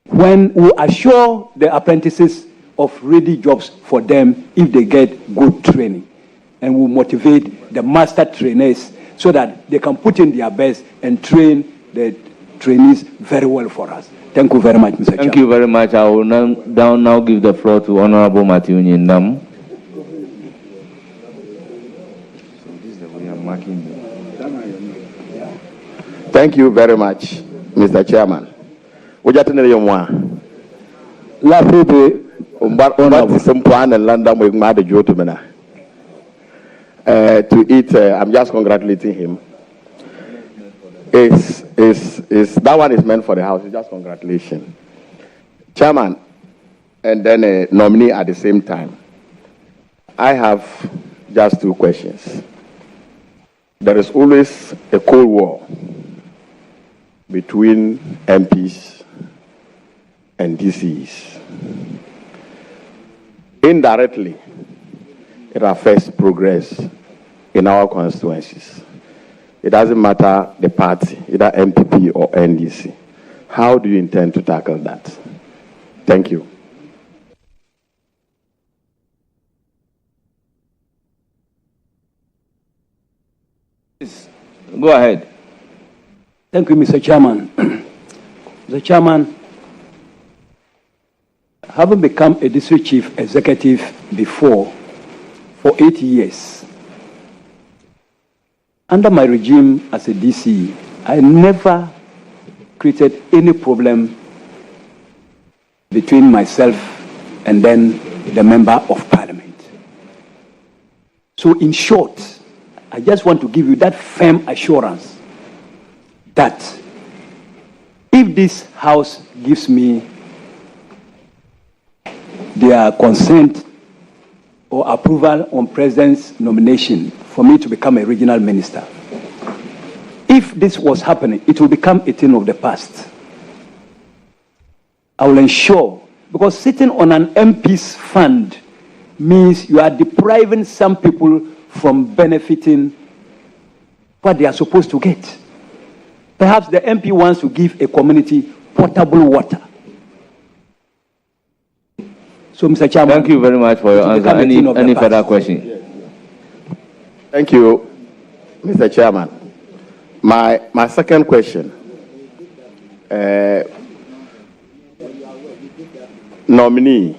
when we assure the apprentices of ready jobs for them if they get good training, and we motivate the master trainers so that they can put in their best and train the trainees very well for us. Thank you very much, Mr. Chairman. Thank you very much. I will now give the floor to Honorable Matthew Nyindam. Thank you very much, Mr. Chairman. I'm just congratulating him. That one is meant for the House. It's just congratulations. Chairman, and then a nominee at the same time. I have just two questions. There is always a cold war between MPs and DCs. Indirectly, it affects progress in our constituencies. It doesn't matter the party, either MPP or NDC. How do you intend to tackle that? Thank you. Go ahead. Thank you, Mr. Chairman. Mr. Chairman, having become a district chief executive before for 8 years, under my regime as a DC, I never created any problem between myself and then the member of parliament. So in short, I just want to give you that firm assurance that if this House gives me their consent or approval on President's nomination for me to become a regional minister, if this was happening, it will become a thing of the past. I will ensure, because sitting on an MP's fund means you are depriving some people from benefiting what they are supposed to get. Perhaps the MP wants to give a community potable water. So, Mr. Chairman, thank you very much for your answer. Any further question? Thank you, Mr. Chairman. My second question. Nominee,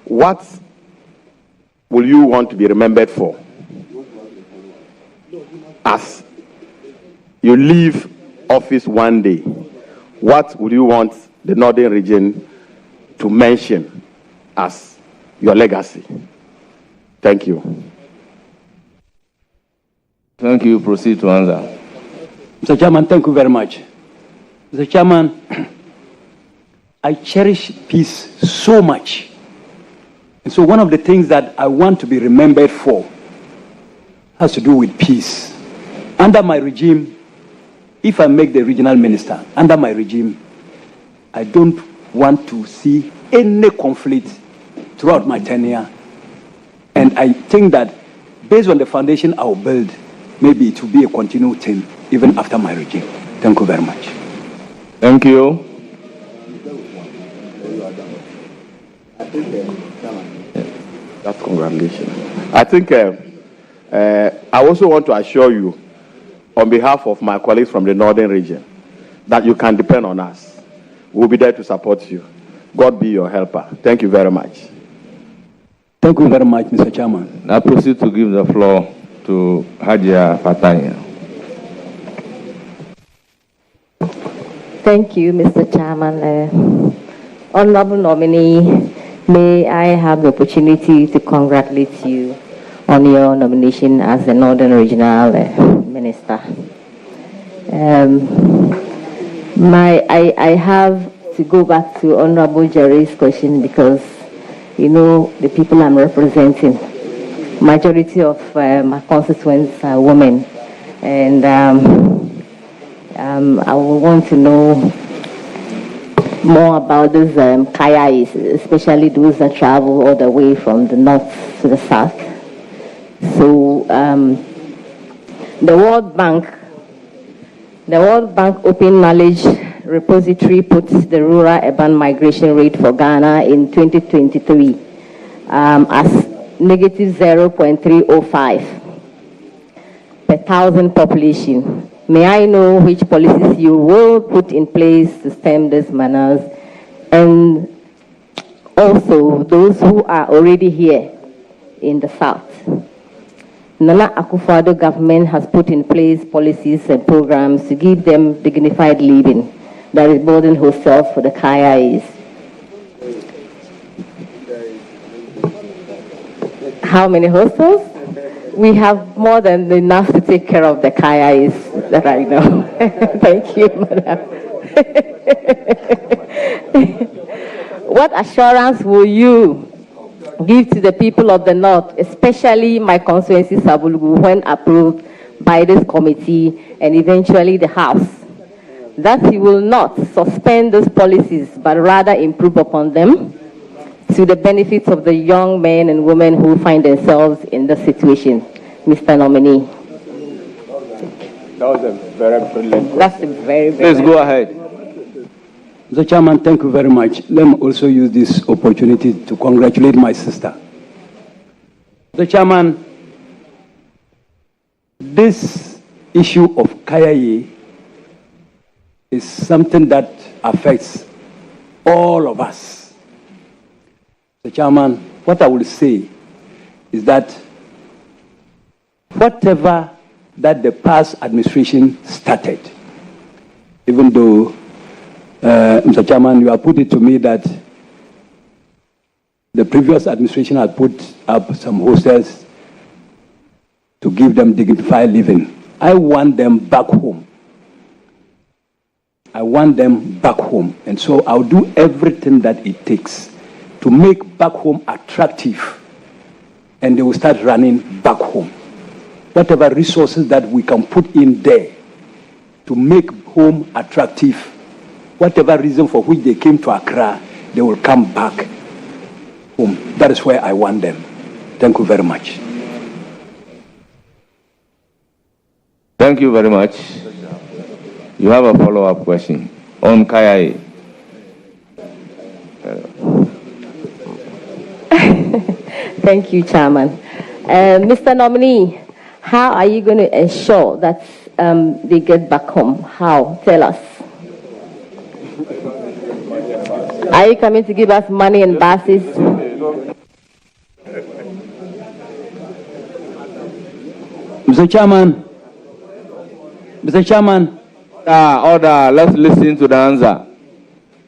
what will you want to be remembered for as you leave office one day? What would you want the Northern region to mention as your legacy? Thank you. Thank you. Proceed to answer. Mr. Chairman, thank you very much. Mr. Chairman, I cherish peace so much. And so one of the things that I want to be remembered for has to do with peace. Under my regime, if I make the regional minister, under my regime, I don't want to see any conflict throughout my tenure. And I think that Based on the foundation I'll build, maybe it will be a continual thing even after my regime. Thank you very much. Thank you. That's congratulations. I think I also want to assure you, on behalf of my colleagues from the Northern region, that you can depend on us. We'll be there to support you. God be your helper. Thank you very much. Thank you very much, Mr. Chairman. Now proceed to give the floor to Hajia Fatanya. Thank you, Mr. Chairman. Honorable nominee, may I have the opportunity to congratulate you on your nomination as the Northern Regional Minister. I have to go back to Honorable Jerry's question because, you know, the people I'm representing, majority of my constituents are women, and I would want to know more about those Kayais, especially those that travel all the way from the north to the south. So the World Bank Open Knowledge Repository puts the rural urban migration rate for Ghana in 2023 as negative 0.305 per thousand population. May I know which policies you will put in place to stem these manners, and also those who are already here in the south? Nana Akufo-Addo government has put in place policies and programs to give them dignified living. That is boarding hostels for the Kayais. How many hostels? We have more than enough to take care of the Kayais that I know. Thank you, madam. What assurance will you give to the people of the North, especially my constituency Sabulugu, when approved by this committee and eventually the House, that you will not suspend those policies but rather improve upon them to the benefit of the young men and women who find themselves in the situation? Mr. Nominee. That was a very brilliant. That's a very, Please go ahead. Mr. Chairman, thank you very much. Let me also use this opportunity to congratulate my sister. Mr. Chairman, this issue of Kayaye is something that affects all of us. Mr. Chairman, what I will say is that whatever that the past administration started, even though Mr. Chairman, you have put it to me that the previous administration had put up some hostels to give them dignified living. I want them back home. I want them back home. And so I'll do everything that it takes to make back home attractive, and they will start running back home. Whatever resources that we can put in there to make home attractive, whatever reason for which they came to Accra, they will come back home. That is where I want them. Thank you very much. Thank you very much. You have a follow-up question on Kayai. Thank you, Chairman. Mr. Nominee, how are you going to ensure that they get back home? How? Tell us. Are you coming to give us money and buses? Mr. Chairman. Mr. Chairman. Order. Let's listen to the answer.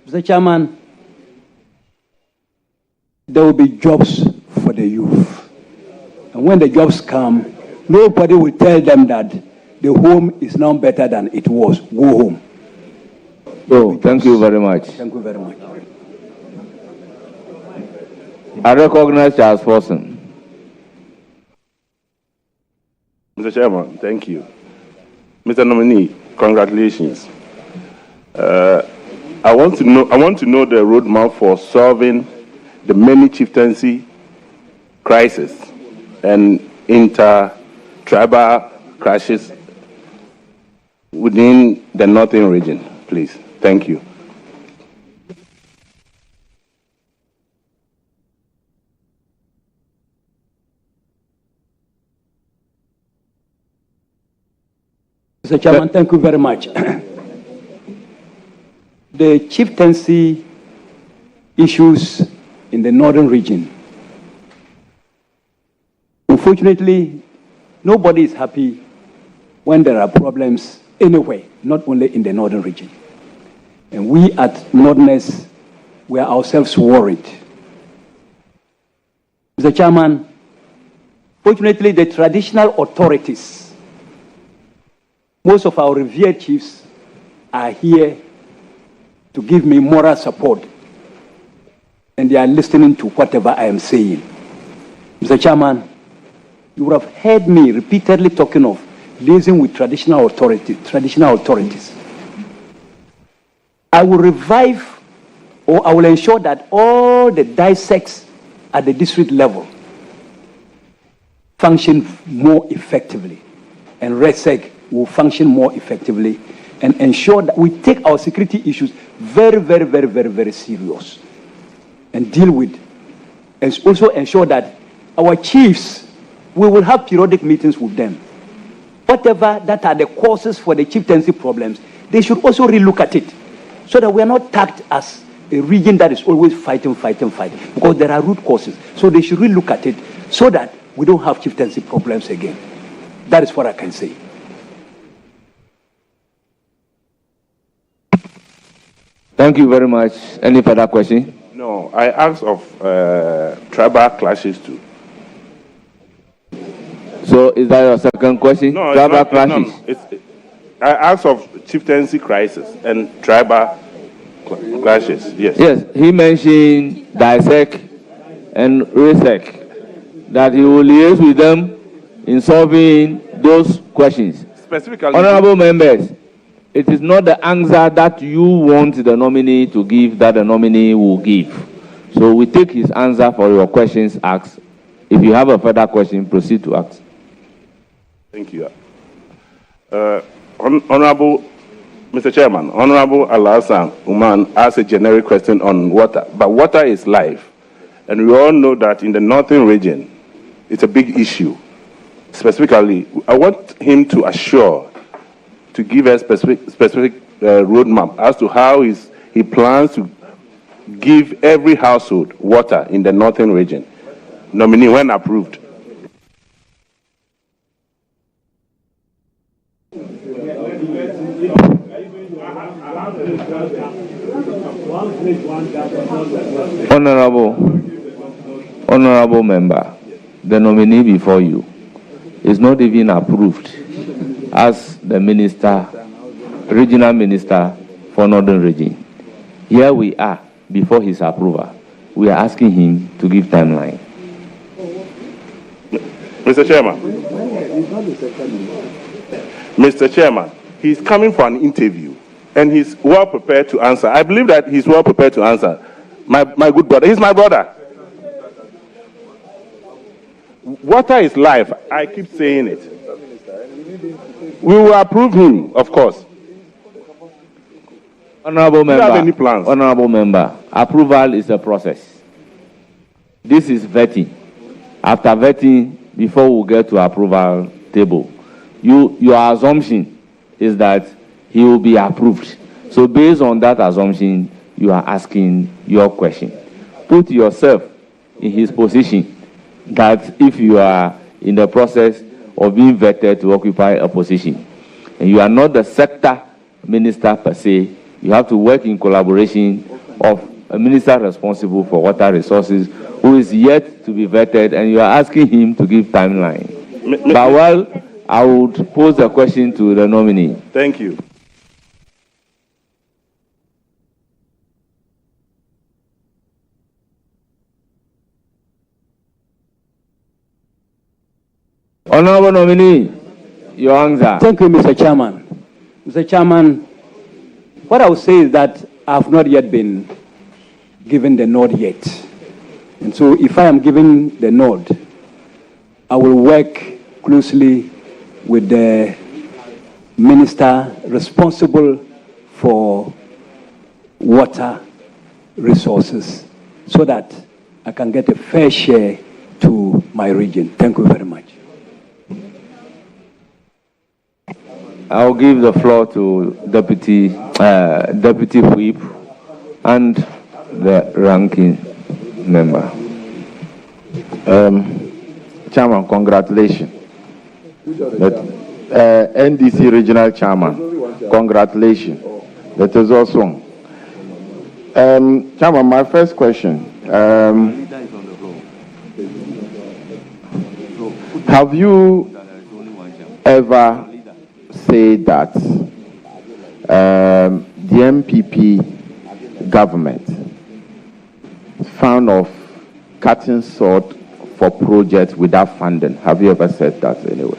Mr. Chairman, there will be jobs for the youth. And when the jobs come, nobody will tell them that the home is now better than it was. Go home. Oh, thank you very much. Thank you very much. I recognize Charles Forson. Mr. Chairman, thank you. Mr. Nominee, congratulations. I want to know the roadmap for solving the many chieftaincy crisis, and inter-tribal clashes within the northern region, please. Thank you. Mr. Chairman, thank you very much. The chieftaincy issues in the northern region. Unfortunately, nobody is happy when there are problems anywhere, not only in the northern region. And we at Northerners, we are ourselves worried. Mr. Chairman, fortunately, the traditional authorities, most of our revered chiefs are here to give me moral support, and they are listening to whatever I am saying. Mr. Chairman, you would have heard me repeatedly talking of liaising with traditional authorities. I will revive, or I will ensure that all the dissects at the district level function more effectively, and RESEC will function more effectively, and ensure that we take our security issues very, very, very, very, very serious and deal with, and also ensure that our chiefs, we will have periodic meetings with them. Whatever that are the causes for the chieftaincy problems, they should also relook at it so that we are not tagged as a region that is always fighting, because there are root causes. So they should relook at it so that we don't have chieftaincy problems again. That is what I can say. Thank you very much. Any further question? No, I asked of tribal clashes too. So is that your second question? No, tribal clashes? No. I asked of chieftaincy crisis and tribal clashes, yes. Yes, he mentioned DISEC and RESEC, that he will liaise with them in solving those questions. Specifically, Honorable members, it is not the answer that you want the nominee to give that the nominee will give. So we take his answer for your questions asked. If you have a further question, proceed to ask. Thank you. Honorable Mr. Chairman, Honorable Alasan Uman asked a generic question on water, but water is life. And we all know that in the northern region, it's a big issue. Specifically, I want him to assure, to give a specific roadmap as to how he plans to give every household water in the northern region. Nominee, when approved. Honorable member, the nominee before you is not even approved as the minister, regional minister for Northern Region. Here we are before his approval. We are asking him to give timeline. Mr. Chairman, he's coming for an interview and he's well prepared to answer. I believe that he's well prepared to answer. My good brother, he's my brother. Water is life. I keep saying it. We will approve him, of course. Honorable member, do you have any plans? Honorable member, approval is a process. This is vetting. After vetting, before we get to approval table, your assumption is that he will be approved. So based on that assumption, you are asking your question. Put yourself in his position that if you are in the process of being vetted to occupy a position, and you are not the sector minister per se, you have to work in collaboration of a minister responsible for water resources who is yet to be vetted, and you are asking him to give timeline. But well, I would pose a question to the nominee. Thank you. Honorable nominee, your answer. Thank you, Mr. Chairman. Mr. Chairman, what I would say is that I have not yet been given the nod yet. And so if I am given the nod, I will work closely with the minister responsible for water resources so that I can get a fair share to my region. Thank you very much. I'll give the floor to Deputy Whip and the ranking member. Chairman, congratulations. NDC Regional Chairman, congratulations. That is awesome. Chairman, my first question. Have you ever said that the MPP government found of cutting short for projects without funding? Have you ever said that anyway?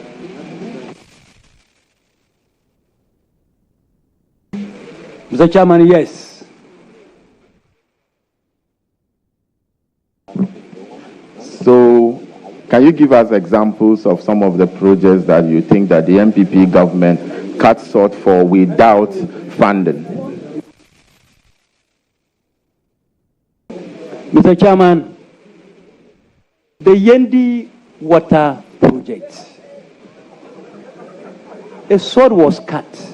Mr. Chairman, yes. So, can you give us examples of some of the projects that you think that the MPP government cut short for without funding? Mr. Chairman, the Yendi water project, a sword was cut.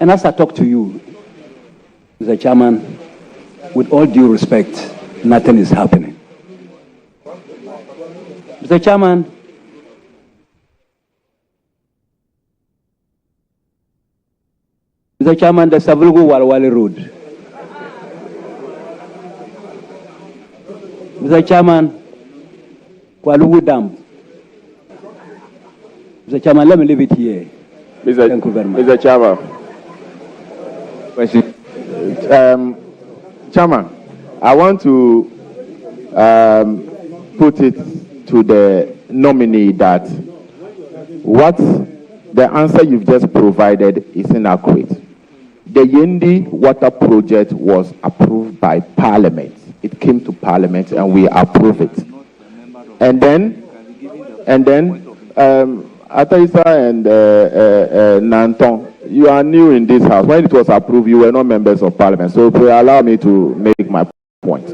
And as I talk to you, Mr. Chairman, with all due respect, nothing is happening. Mr. Chairman, the Savulgo Walwale Road. Mr. Chairman, Kwalugu Dam. Mr. Chairman, let me leave it here. Thank you very much. Mr. Chairman. Question. Chairman, I want to put it to the nominee that what the answer you've just provided is inaccurate. The Yendi water project was approved by Parliament. It came to Parliament and we approved it. And then Ataisa and Nanton, you are new in this house. When it was approved, you were not members of Parliament. So please allow me to make my point.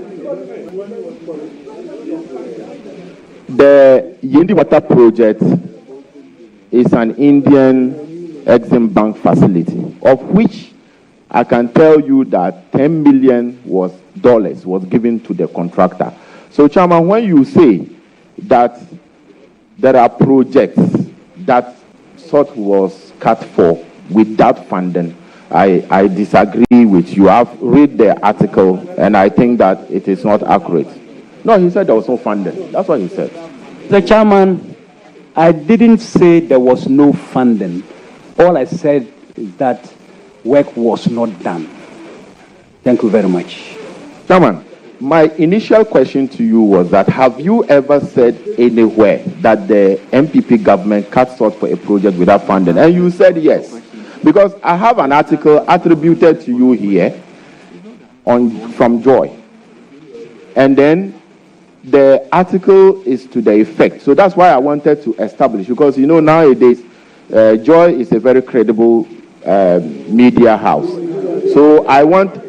The Yendi water project is an Indian Exim Bank facility, of which I can tell you that $10 million was given to the contractor. So, Chairman, when you say that there are projects that sort was cut for without funding, I disagree with you. I've read the article, and I think that it is not accurate. No, he said there was no funding. That's what he said. The Chairman, I didn't say there was no funding. All I said is that work was not done. Thank you very much. Chairman, my initial question to you was that have you ever said anywhere that the MPP government cut short for a project without funding? And you said yes. Because I have an article attributed to you here from Joy. And then the article is to the effect. So that's why I wanted to establish, because you know nowadays Joy is a very credible media house. So I want.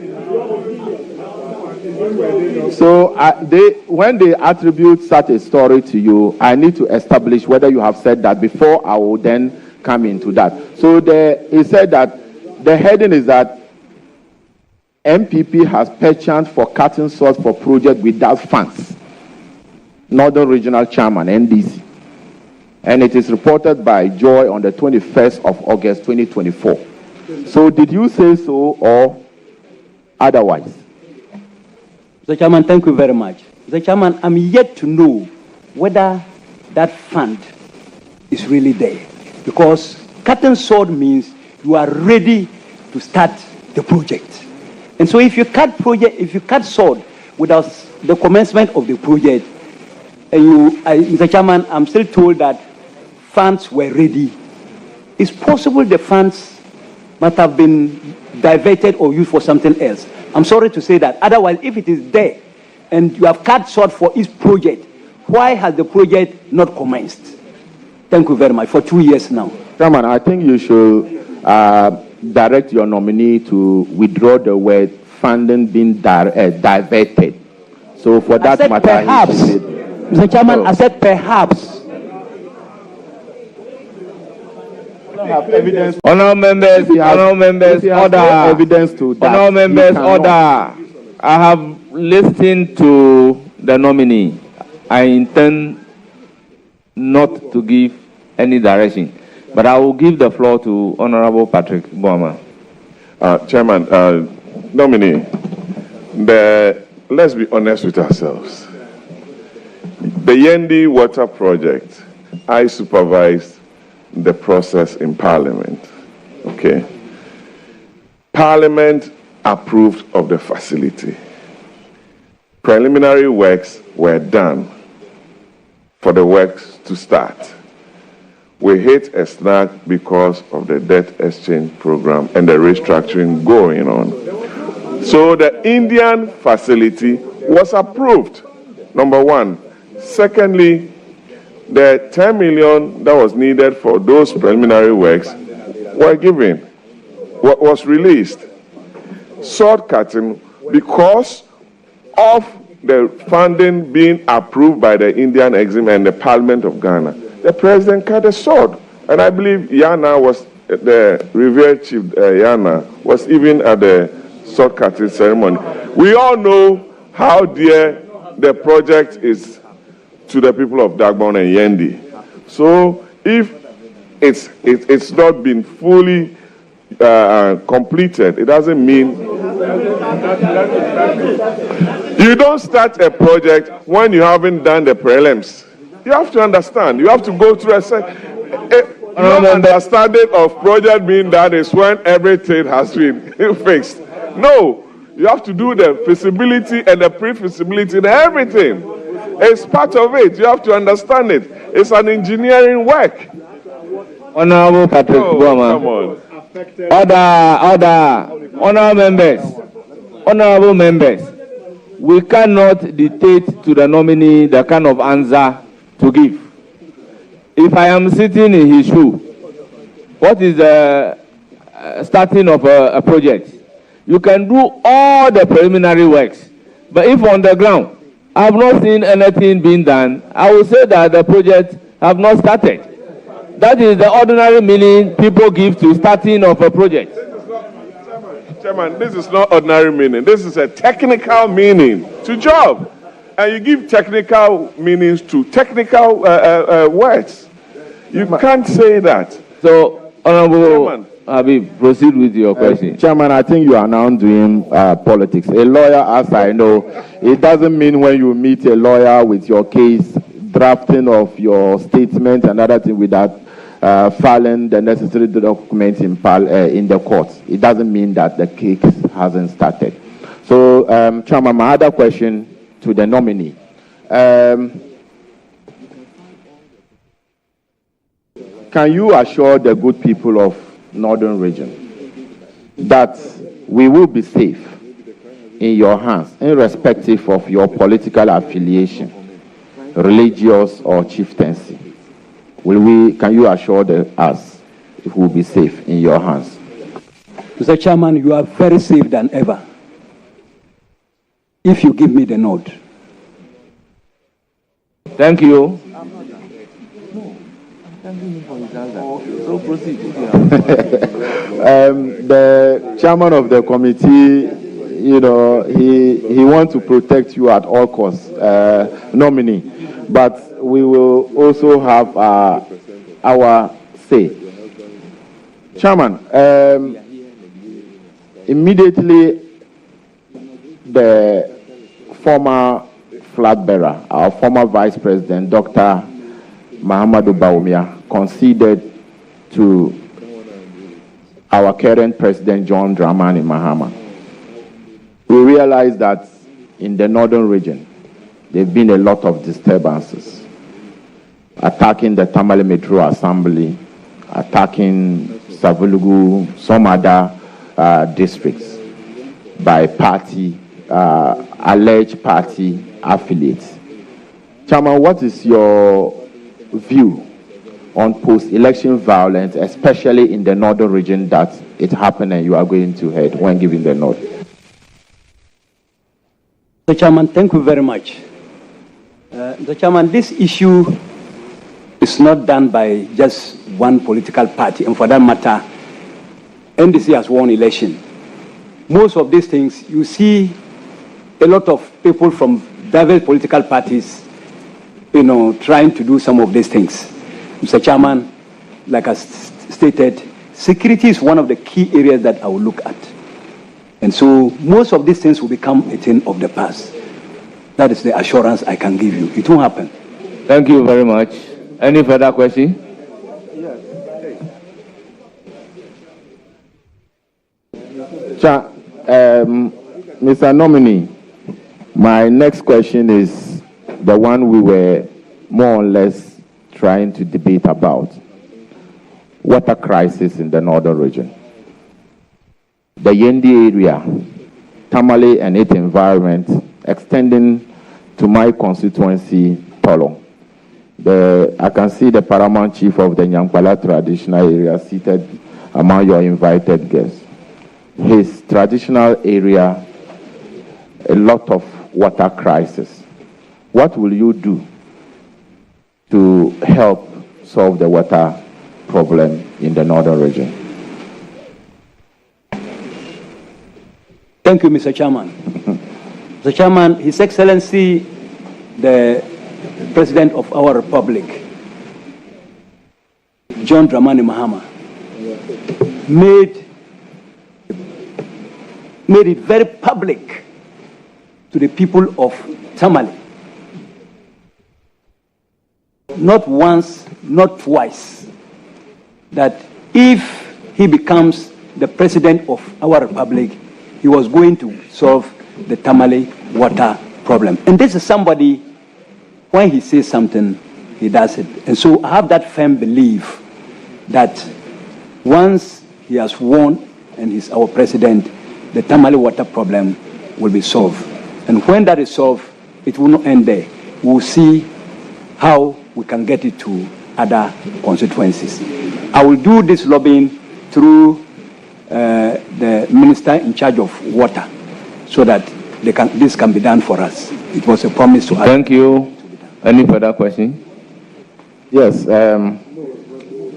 So when they attribute such a story to you, I need to establish whether you have said that before I will then come into that. So he said that the heading is that MPP has penchant for cutting short for project without funds. Northern Regional Chairman, NDC. And it is reported by Joy on the 21st of August, 2024. So did you say so or otherwise? Mr. Chairman, thank you very much. Mr. Chairman, I'm yet to know whether that fund is really there. Because cutting sword means you are ready to start the project. And so if you cut sword without the commencement of the project, and Mr. Chairman, I'm still told that funds were ready. It's possible the funds must have been diverted or used for something else. I'm sorry to say that. Otherwise, if it is there and you have cut short for each project, Why has the project not commenced? Thank you very much. For 2 years now. Chairman, I think you should direct your nominee to withdraw the word funding being diverted. So for that matter, perhaps, Mr. Chairman, I said perhaps. Honourable members, order. Evidence to that. Honourable members, order. I have listened to the nominee. I intend not to give any direction, but I will give the floor to Honourable Patrick Boama. Chairman, nominee, let's be honest with ourselves. The Yendi water project, I supervised the process in Parliament. Okay. Parliament approved of the facility. Preliminary works were done for the works to start. We hit a snag because of the debt exchange program and the restructuring going on. So the Indian facility was approved, number one. Secondly, the 10 million that was needed for those preliminary works were given, was released. Sword cutting, because of the funding being approved by the Indian Exim and the Parliament of Ghana, the president cut a sword. And I believe Yana was, the revered chief Yana, was even at the sword cutting ceremony. We all know how dear the project is to the people of GHOne and Yendi. So if it's not been fully completed, it doesn't mean you don't start a project when you haven't done the prelims. You have to understand. You have to go through your understanding of project being done is when everything has been fixed. No, you have to do the feasibility and the pre-feasibility and everything. It's part of it. You have to understand it. It's an engineering work. Honourable Patrick Boama. Come on. Order. Honourable members, we cannot dictate to the nominee the kind of answer to give. If I am sitting in his shoe, what is the starting of a project? You can do all the preliminary works, but if on the ground I have not seen anything being done, I will say that the project have not started. That is the ordinary meaning people give to starting of a project. Chairman, this is not ordinary meaning. This is a technical meaning to job. And you give technical meanings to technical words. You can't say that. So, Honourable Habib, proceed with your question. Chairman, I think you are now doing politics. A lawyer, as I know, it doesn't mean when you meet a lawyer with your case, drafting of your statement and other things without filing the necessary documents in the courts. It doesn't mean that the case hasn't started. So, Chairman, my other question to the nominee. Can you assure the good people of Northern Region that we will be safe in your hands, irrespective of your political affiliation, religious or chieftaincy? Can you assure us it will be safe in your hands? Mr. Chairman, you are very safe than ever. If you give me the nod. Thank you. So proceed. The chairman of the committee, you know, he wants to protect you at all costs, nominee. But we will also have our say. Chairman, immediately the former flag bearer, our former Vice President, Dr. Mahamudu Bawumia, conceded to our current President, John Dramani Mahama. We realize that in the Northern region, there have been a lot of disturbances, attacking the Tamale Metro Assembly, attacking Savulugu, some other districts by party, alleged party affiliates. Chairman, what is your view on post-election violence, especially in the northern region that it happened and you are going to head when giving the nod? Mr. Chairman, thank you very much. Mr. Chairman, this issue is not done by just one political party, and for that matter, NDC has won election. Most of these things, you see a lot of people from diverse political parties, trying to do some of these things. Mr. Chairman, like I stated, security is one of the key areas that I will look at. And so most of these things will become a thing of the past. That is the assurance I can give you. It won't happen. Thank you very much. Any further question? Mr. Nominee, my next question is the one we were more or less trying to debate about. Water crisis in the northern region. The Yendi area, Tamale and its environment, extending to my constituency, Tolo. I can see the paramount chief of the Nyankpala traditional area seated among your invited guests. His traditional area, a lot of water crisis. What will you do to help solve the water problem in the northern region? Thank you, Mr. Chairman. Mr. Chairman, His Excellency, the President of our Republic, John Dramani Mahama, made it very public to the people of Tamale. Not once, not twice, that if he becomes the President of our Republic, he was going to solve the Tamale water problem. And this is somebody, when he says something, he does it. And so I have that firm belief that once he has won and he's our president, the Tamale water problem will be solved. And when that is solved, it will not end there. We'll see how we can get it to other constituencies. I will do this lobbying through the minister in charge of water so that this can be done for us. It was a promise to us. Thank you. Any further question? Yes,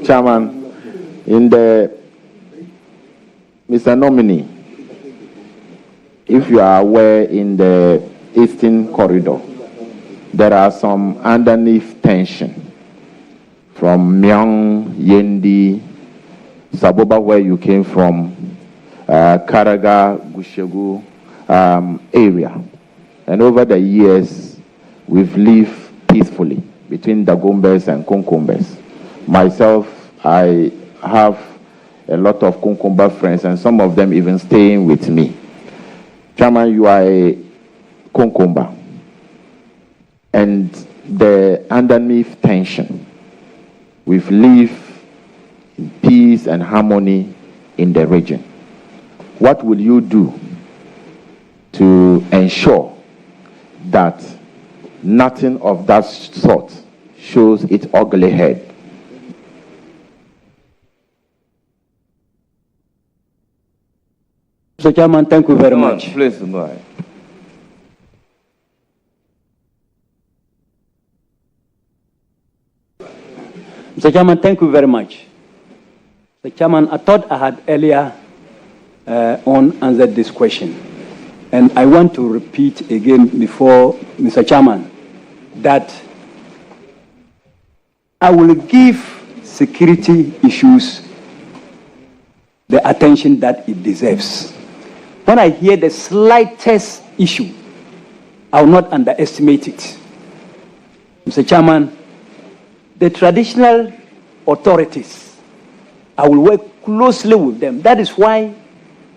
Chairman, Mr. Nominee, if you are aware, in the Eastern Corridor, there are some underneath tension from Myong, Yendi, Saboba, where you came from, Karaga, Gushegu area. And over the years, we've lived peacefully between Dagombes and Konkombes. Myself, I have a lot of Konkomba friends, and some of them even staying with me. Chairman, you are a Konkomba. And the underneath tension, we've lived in peace and harmony in the region. What will you do to ensure that nothing of that sort shows its ugly head? Mr. Chairman, thank you very much. Please go ahead. Mr. Chairman, thank you very much. Mr. Chairman, I thought I had earlier on answered this question. And I want to repeat again before Mr. Chairman that I will give security issues the attention that it deserves. When I hear the slightest issue, I will not underestimate it. Mr. Chairman, the traditional authorities, I will work closely with them. That is why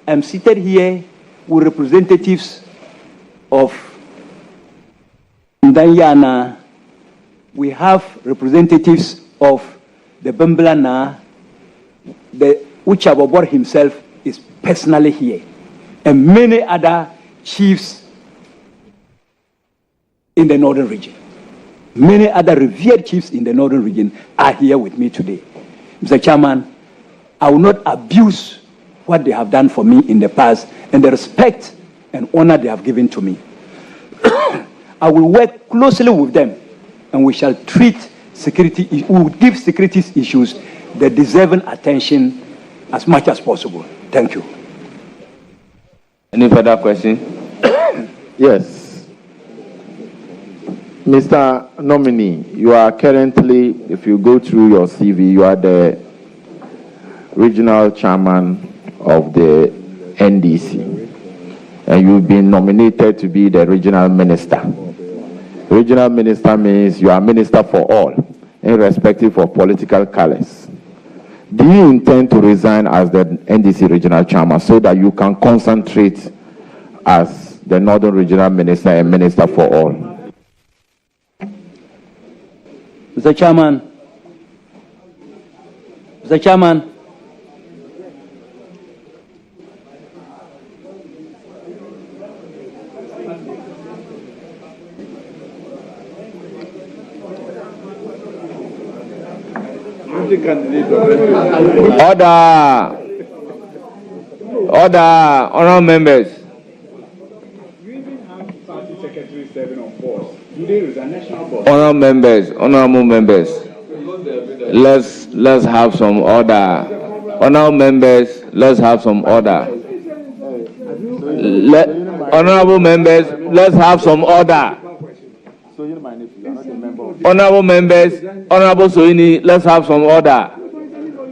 I'm seated here with representatives of Ndayana. We have representatives of the Bamblana. The Uchabobor himself is personally here, and many other chiefs in the northern region. Many other revered chiefs in the northern region are here with me today. Mr. Chairman, I will not abuse what they have done for me in the past and the respect and honor they have given to me. I will work closely with them, and we shall treat security, we will give security issues the deserving attention as much as possible. Thank you. Any further question? Yes. Mr. Nominee, you are currently, if you go through your CV, you are the regional chairman of the NDC, and you've been nominated to be the regional minister. Regional minister means you are minister for all, irrespective of political colors. Do you intend to resign as the NDC regional chairman so that you can concentrate as the northern regional minister and minister for all? Mr. Chairman, Order, honorable members. Honorable members, let's have some order. Honorable members, let's have some order. Honorable members, let's have some order. Honorable members, Honorable Soini, let's have some order.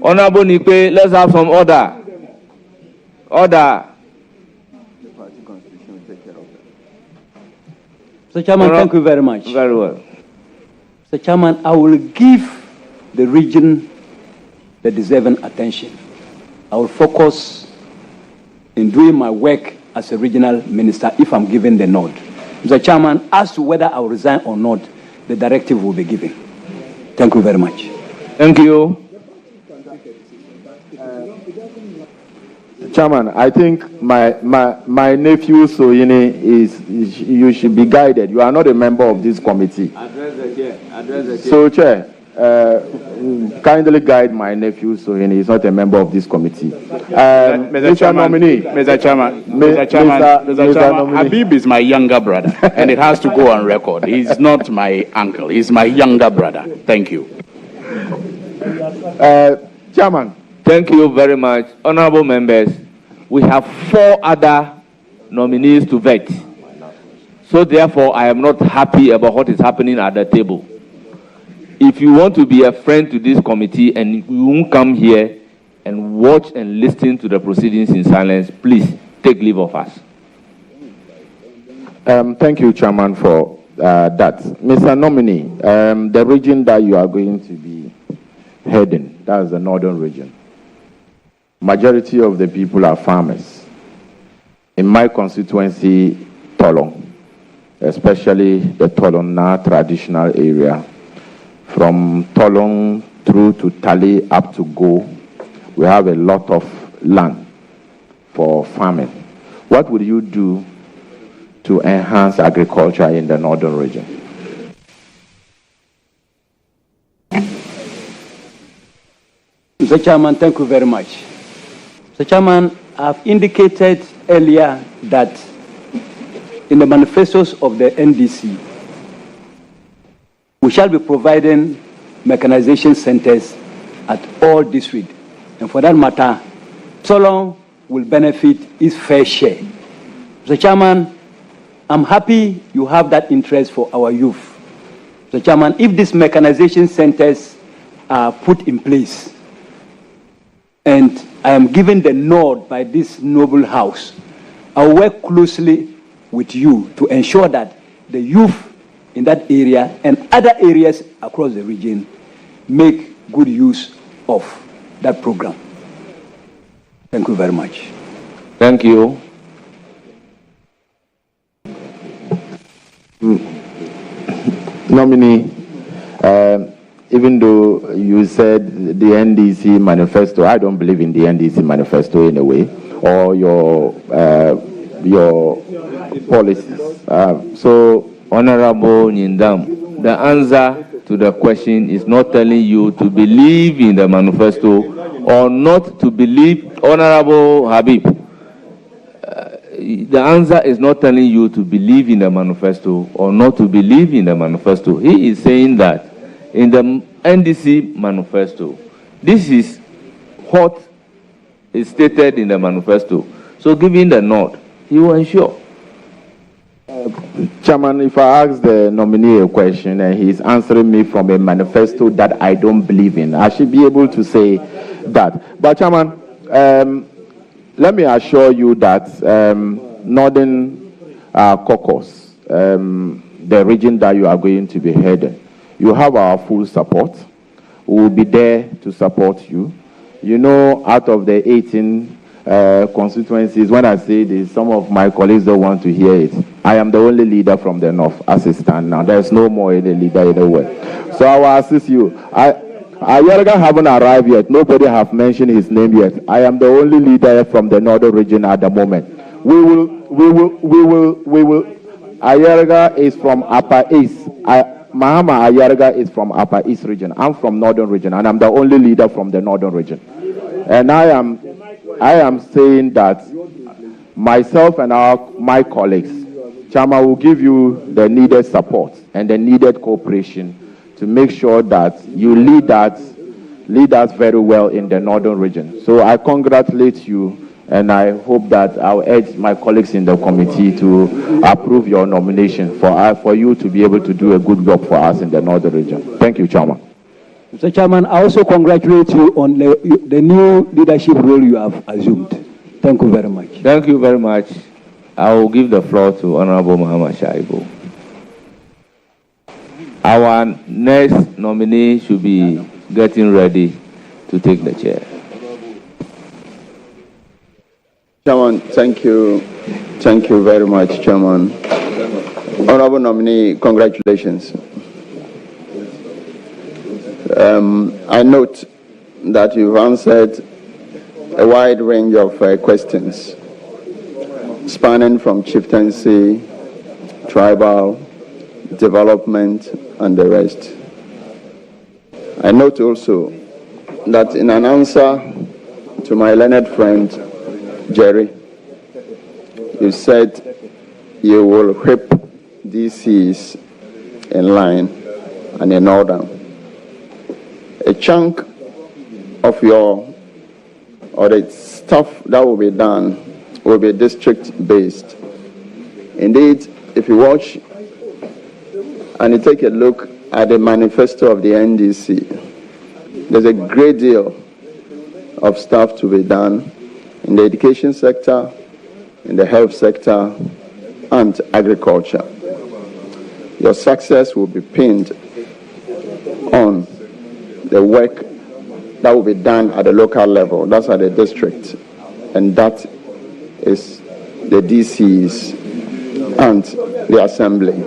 Honorable Nipe, let's have some order. Order. Mr. Chairman, thank you very much. Very well. Mr. Chairman, I will give the region the deserving attention. I will focus in doing my work as a regional minister if I'm given the nod. Mr. Chairman, as to whether I will resign or not, the directive will be given. Thank you very much. Thank you. Chairman, I think my nephew Soyini you should be guided. You are not a member of this committee. Address the chair. So, Chair, kindly guide my nephew Soyini. He's not a member of this committee. Mr. Chairman, Mr. Chairman, Habib is my younger brother, and it has to go on record. He's not my uncle. He's my younger brother. Thank you. Chairman. Thank you very much. Honorable members, we have 4 other nominees to vet. So therefore, I am not happy about what is happening at the table. If you want to be a friend to this committee and you won't come here and watch and listen to the proceedings in silence, please take leave of us. Thank you, Chairman, for that. Mr. Nominee, the region that you are going to be heading, that is the northern region. Majority of the people are farmers. In my constituency, Tolong, especially the Tolong traditional area, from Tolong through to Tali up to Go, we have a lot of land for farming. What would you do to enhance agriculture in the northern region? Mr. Chairman, thank you very much. Mr. Chairman, I've indicated earlier that in the manifestos of the NDC, we shall be providing mechanization centers at all districts. And for that matter, Tolong will benefit its fair share. Mr. Chairman, I'm happy you have that interest for our youth. Mr. Chairman, if these mechanization centers are put in place, and I am given the nod by this noble house, I will work closely with you to ensure that the youth in that area and other areas across the region make good use of that program. Thank you very much. Thank you. Nominee, even though you said the NDC manifesto, I don't believe in the NDC manifesto in a way, or your policies. So, Honorable Nyindam, the answer to the question is not telling you to believe in the manifesto or not to believe, Honorable Habib. The answer is not telling you to believe in the manifesto or not to believe in the manifesto. He is saying that in the NDC manifesto, this is what is stated in the manifesto. So giving the nod, he will ensure. Chairman, if I ask the nominee a question and he's answering me from a manifesto that I don't believe in, I should be able to say that. But Chairman, let me assure you that Northern Caucus, the region that you are going to be heading, you have our full support. We will be there to support you. You know, out of the 18 constituencies, when I say this, some of my colleagues don't want to hear it. I am the only leader from the north as it stands now. There's no more any leader anywhere. So I will assist you. Ayerga haven't arrived yet. Nobody have mentioned his name yet. I am the only leader from the northern region at the moment. We will. Ayerga is from Upper East. Mahama Ayerga is from Upper East region. I'm from northern region, and I'm the only leader from the northern region. And I am saying that myself and my colleagues, Chama, will give you the needed support and the needed cooperation to make sure that you lead us very well in the northern region. So I congratulate you, and I hope that I'll urge my colleagues in the committee to approve your nomination for you to be able to do a good job for us in the northern region. Thank you, Chairman. Mr. Chairman, I also congratulate you on the new leadership role you have assumed. Thank you very much. Thank you very much. I will give the floor to Honorable Muhammad Shaibu. Our next nominee should be getting ready to take the chair. Chairman, thank you. Thank you very much, Chairman. Honorable nominee, congratulations. I note that you've answered a wide range of questions, spanning from chieftaincy, tribal, development, and the rest. I note also that in an answer to my learned friend, Jerry, you said you will whip DCs in line and in order. A chunk of the stuff that will be done will be district-based. Indeed, if you watch and you take a look at the manifesto of the NDC, there's a great deal of stuff to be done in the education sector, in the health sector, and agriculture. Your success will be pinned on the work that will be done at the local level, that's at the district, and that is the DCs and the assembly.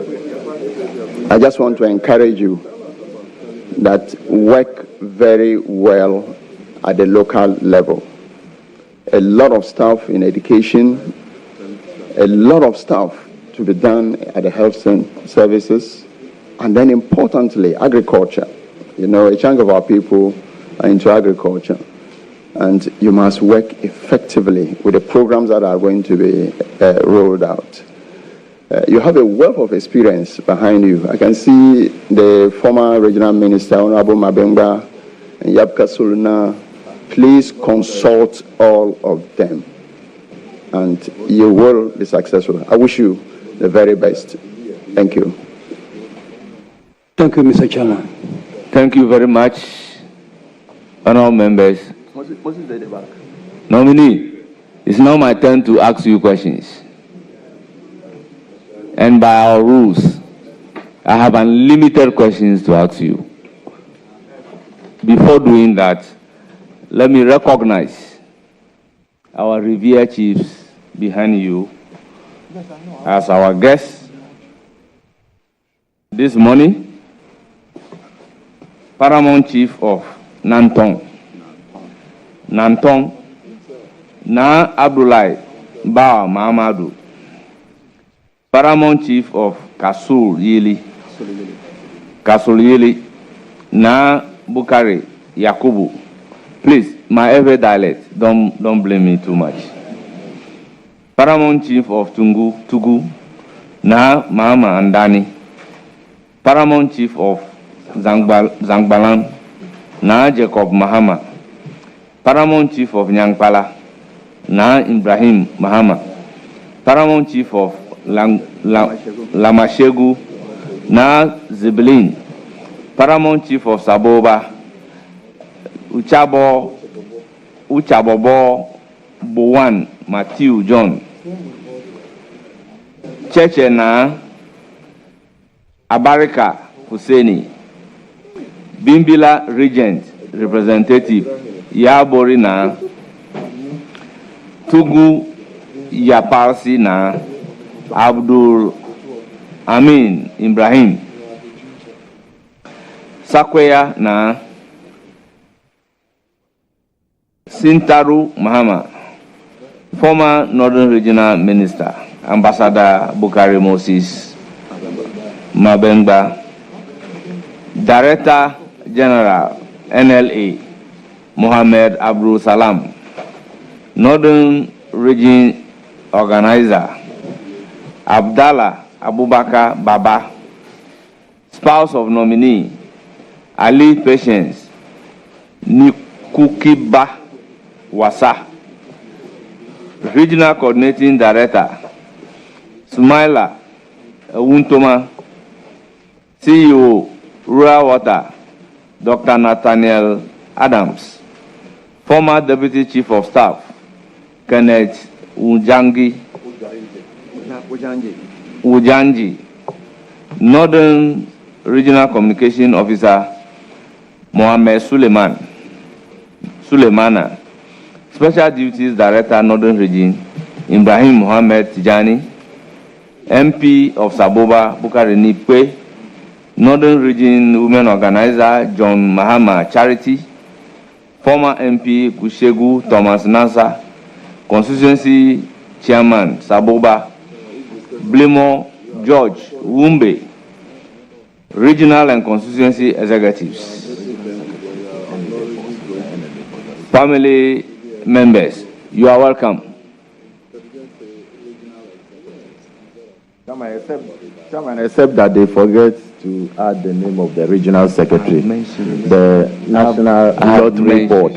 I just want to encourage you that work very well at the local level. A lot of stuff in education, a lot of stuff to be done at the health services, and then importantly, agriculture. You know, a chunk of our people are into agriculture, and you must work effectively with the programs that are going to be rolled out. You have a wealth of experience behind you. I can see the former regional minister, Honorable Mabenga and Yapka Suluna. Please consult all of them, and you will be successful. I wish you the very best. Thank you. Thank you, Mr. Chairman. Thank you very much, honorable members. Nominee, it's now my turn to ask you questions. And by our rules, I have unlimited questions to ask you. Before doing that, let me recognize our revered chiefs behind you as our guests this morning. Paramount Chief of Nantong, Na Abdullah Bawa Mahamadou, Paramount Chief of Kasul Yili, Kasulili, Na Bukari Yakubu. Please, my every dialect, don't blame me too much. Paramount Chief of Tugu, Na Mahama Andani. Paramount Chief of Zangbalan, Na Jacob Mahama. Paramount Chief of Nyangpala, Na Ibrahim Mahama. Paramount Chief of Lamashegu, Na Ziblin. Paramount Chief of Saboba, Uchabobo Bowan Matthew John. Cheche Na Abarika Husseini. Bimbila Regent Representative Yabori Na. Tugu Yapalsi Na. Abdul Amin Ibrahim. Sakweya Na. Sintaru Mahama, former Northern Regional Minister, Ambassador Bukari Moses Mabengba, Director General NLA Mohammed Abdul Salam, Northern Region Organizer Abdallah Abubakar Baba, spouse of nominee Ali Patience Nikukiba Wasa, Regional Coordinating Director Smaila Wuntoma, CEO Rural Water Dr. Nathaniel Adams, former Deputy Chief of Staff Kenneth Ujangi, Northern Regional Communication Officer Mohammed Suleimana, Special Duties Director Northern Region Ibrahim Mohammed Tijani, MP of Saboba Bukari Nipe, Northern Region Women Organizer John Mahama Charity, former MP Kushegu Thomas Nasa, Constituency Chairman Saboba, Blimo George Wumbe, Regional and Constituency Executives, family members, you are welcome. Chairman, except that they forget to add the name of the regional secretary, the National Lottery Board.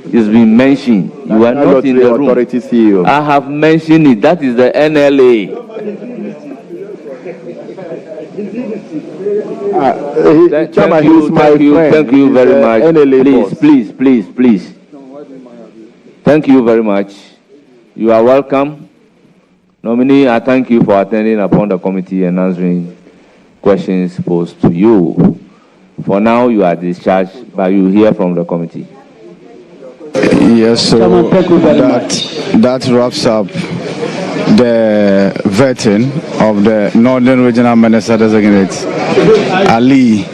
It's been mentioned. You are not in the room. Authority CEO. I have mentioned it. That is the NLA. Chairman, he's my friend. Thank you very much. NLA Please. Thank you very much. You are welcome. Nominee, I thank you for attending upon the committee and answering questions posed to you. For now, you are discharged, but you hear from the committee. Yes, so that wraps up the vetting of the Northern Regional Minister Designate Ali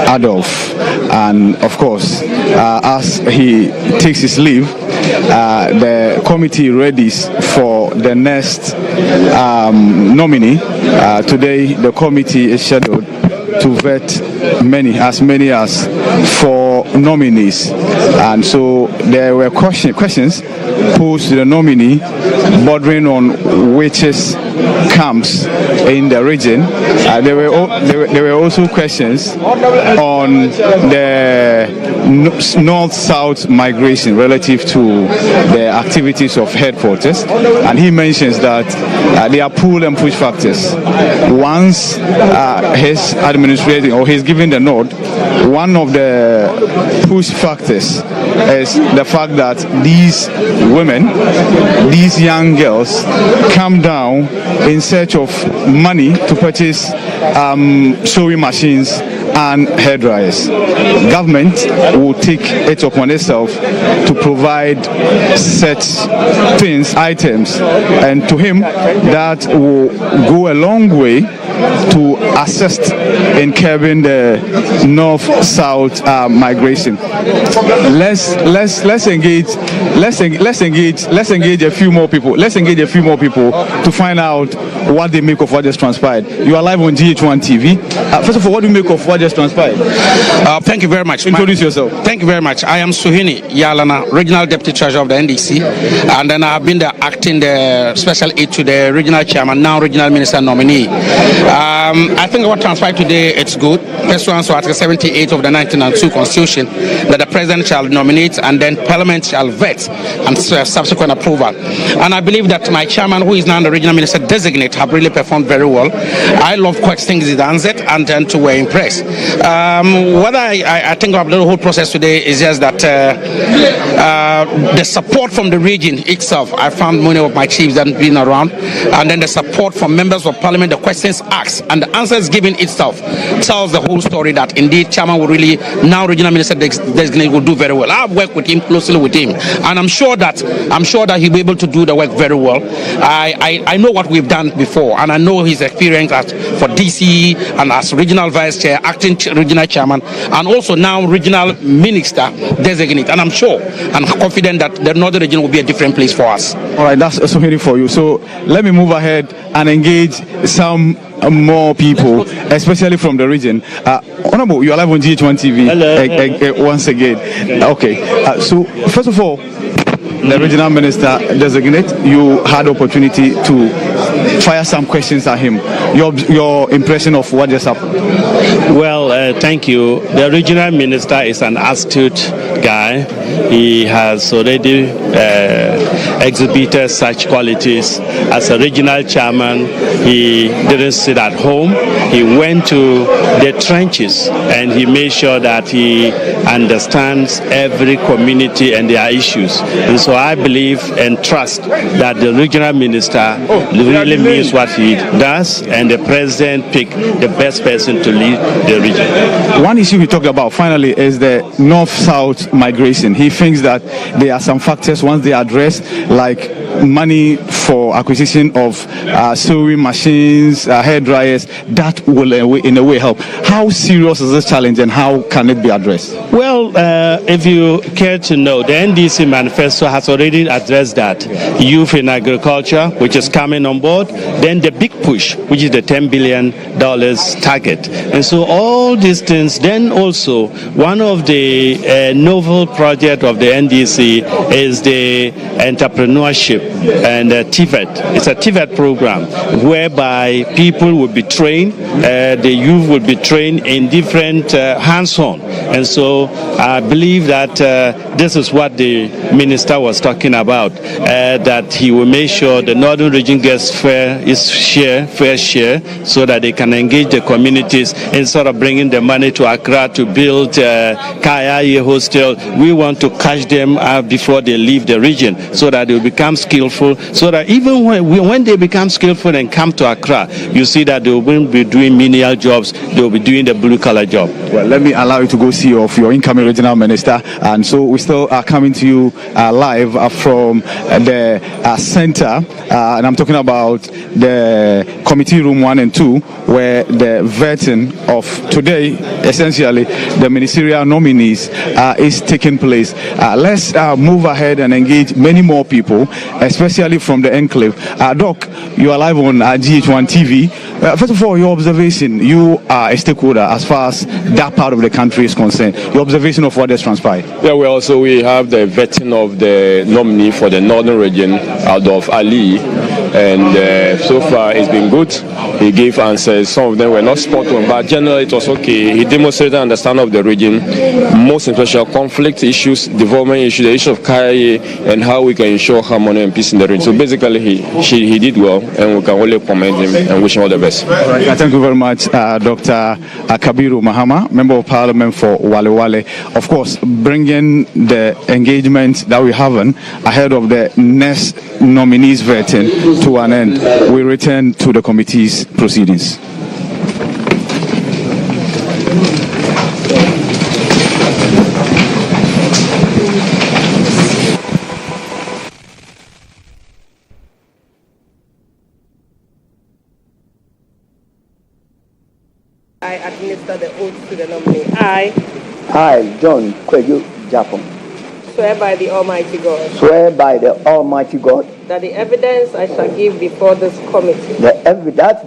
Adolf, and of course, as he takes his leave, the committee readies for the next nominee. Today, the committee is scheduled to vet as many as 4 nominees, and so there were questions posed to the nominee bordering on which's camps in the region. There were also questions on the north-south migration relative to the activities of headquarters, and he mentions that there are pull and push factors. Once his administrating, or he's giving the nod, one of the push factors is the fact that these women, these young girls, come down in search of money to purchase sewing machines and hairdryers. Government will take it upon itself to provide such items, and to him that will go a long way to assist in curbing the north-south migration. Let's engage a few more people. Let's engage a few more people to find out what they make of what just transpired. You are live on GHOne TV. First of all, what do you make of what just transpired? Thank you very much. Introduce yourself. Thank you very much. I am Suhini Yalana, Regional Deputy Treasurer of the NDC, and then I have been the acting the special aide to the regional chairman, now regional minister nominee. I think what transpired today, it's good. Pursuant to Article 78 of the 1992 Constitution, that the president shall nominate and then Parliament shall vet and subsequent approval. And I believe that my chairman, who is now the regional minister designate, have really performed very well. I love questions he answered, and then to were impressed. What I think of the whole process today is just that the support from the region itself. I found many of my chiefs that have been around, and then the support from members of parliament, the questions asked and the answers given itself tells the whole story that indeed chairman will really, now regional minister designate, will do very well. I've worked with him, closely with him, and I'm sure that he'll be able to do the work very well. I know what we've done before, and I know his experience for DC and as regional vice chair, acting regional chairman, and also now regional minister designate. And I'm sure and confident that the northern region will be a different place for us. All right, that's so many for you. So let me move ahead and engage some more people, especially from the region. Honorable, you are live on GHOne TV. Hello. Once again. Okay. So first of all, the regional minister designate, you had opportunity to fire some questions at him. Your impression of what just happened? Well, thank you. The regional minister is an astute guy. He has already exhibited such qualities. As a regional chairman, he didn't sit at home. He went to the trenches and he made sure that he understands every community and their issues. And so I believe and trust that the regional minister really means what he does, and the president picked the best person to lead the region. One issue we talked about finally is the north-south migration. He thinks that there are some factors once they address, like money for acquisition of sewing machines, hair dryers, that will in a way help. How serious is this challenge and how can it be addressed? Well, if you care to know, the NDC manifesto has already addressed that. Youth in agriculture, which is coming on board, then the big push, which is the $10 billion target. And so all these things, then also one of the novel projects of the NDC is the entrepreneurship and TVET. It's a TVET program whereby people will be trained, the youth will be trained in different hands-on. And so I believe that this is what the minister was talking about, that he will make sure the northern region gets fair share, so that they can engage the communities instead of bringing the money to Accra to build Kaya hostel. We want to catch them before they leave the region, so that they will become skillful, so that even when they become skillful and come to Accra, you see that they won't be doing menial jobs, they will be doing the blue-collar job. Well, let me allow you to go see your incoming regional minister. And so we still are coming to you live from the center, and I'm talking about the committee room 1 and 2, where the vetting of today, essentially the ministerial nominees, is taking place. Let's move ahead and engage many more people, especially from the enclave. Doc, you are live on GHOne TV. First of all, your observation, you are a stakeholder as far as that part of the country is concerned. Your observation of what has transpired. Yeah, well, so we have the vetting of the nominee for the northern region, Adolf Ali, and so far it's been good. He gave answers. Some of them were not spot on, but generally it was okay. He demonstrated understanding of the region, most especially conflict issues, development issues, the issue of Kaya, and how we can ensure harmony and peace in the region. So basically, he did well, and we can only commend him and wish him all the best. Right. Thank you very much, Dr. Kabiru Mahama, Member of Parliament for Wale Wale. Of course, bringing the engagement that we have ahead of the next nominees vetting to an end. We return to the committee's proceedings. hereby administer the oath to the nominee. I GHOne Japon, swear by the Almighty God swear by the Almighty God that the evidence I shall give before this committee that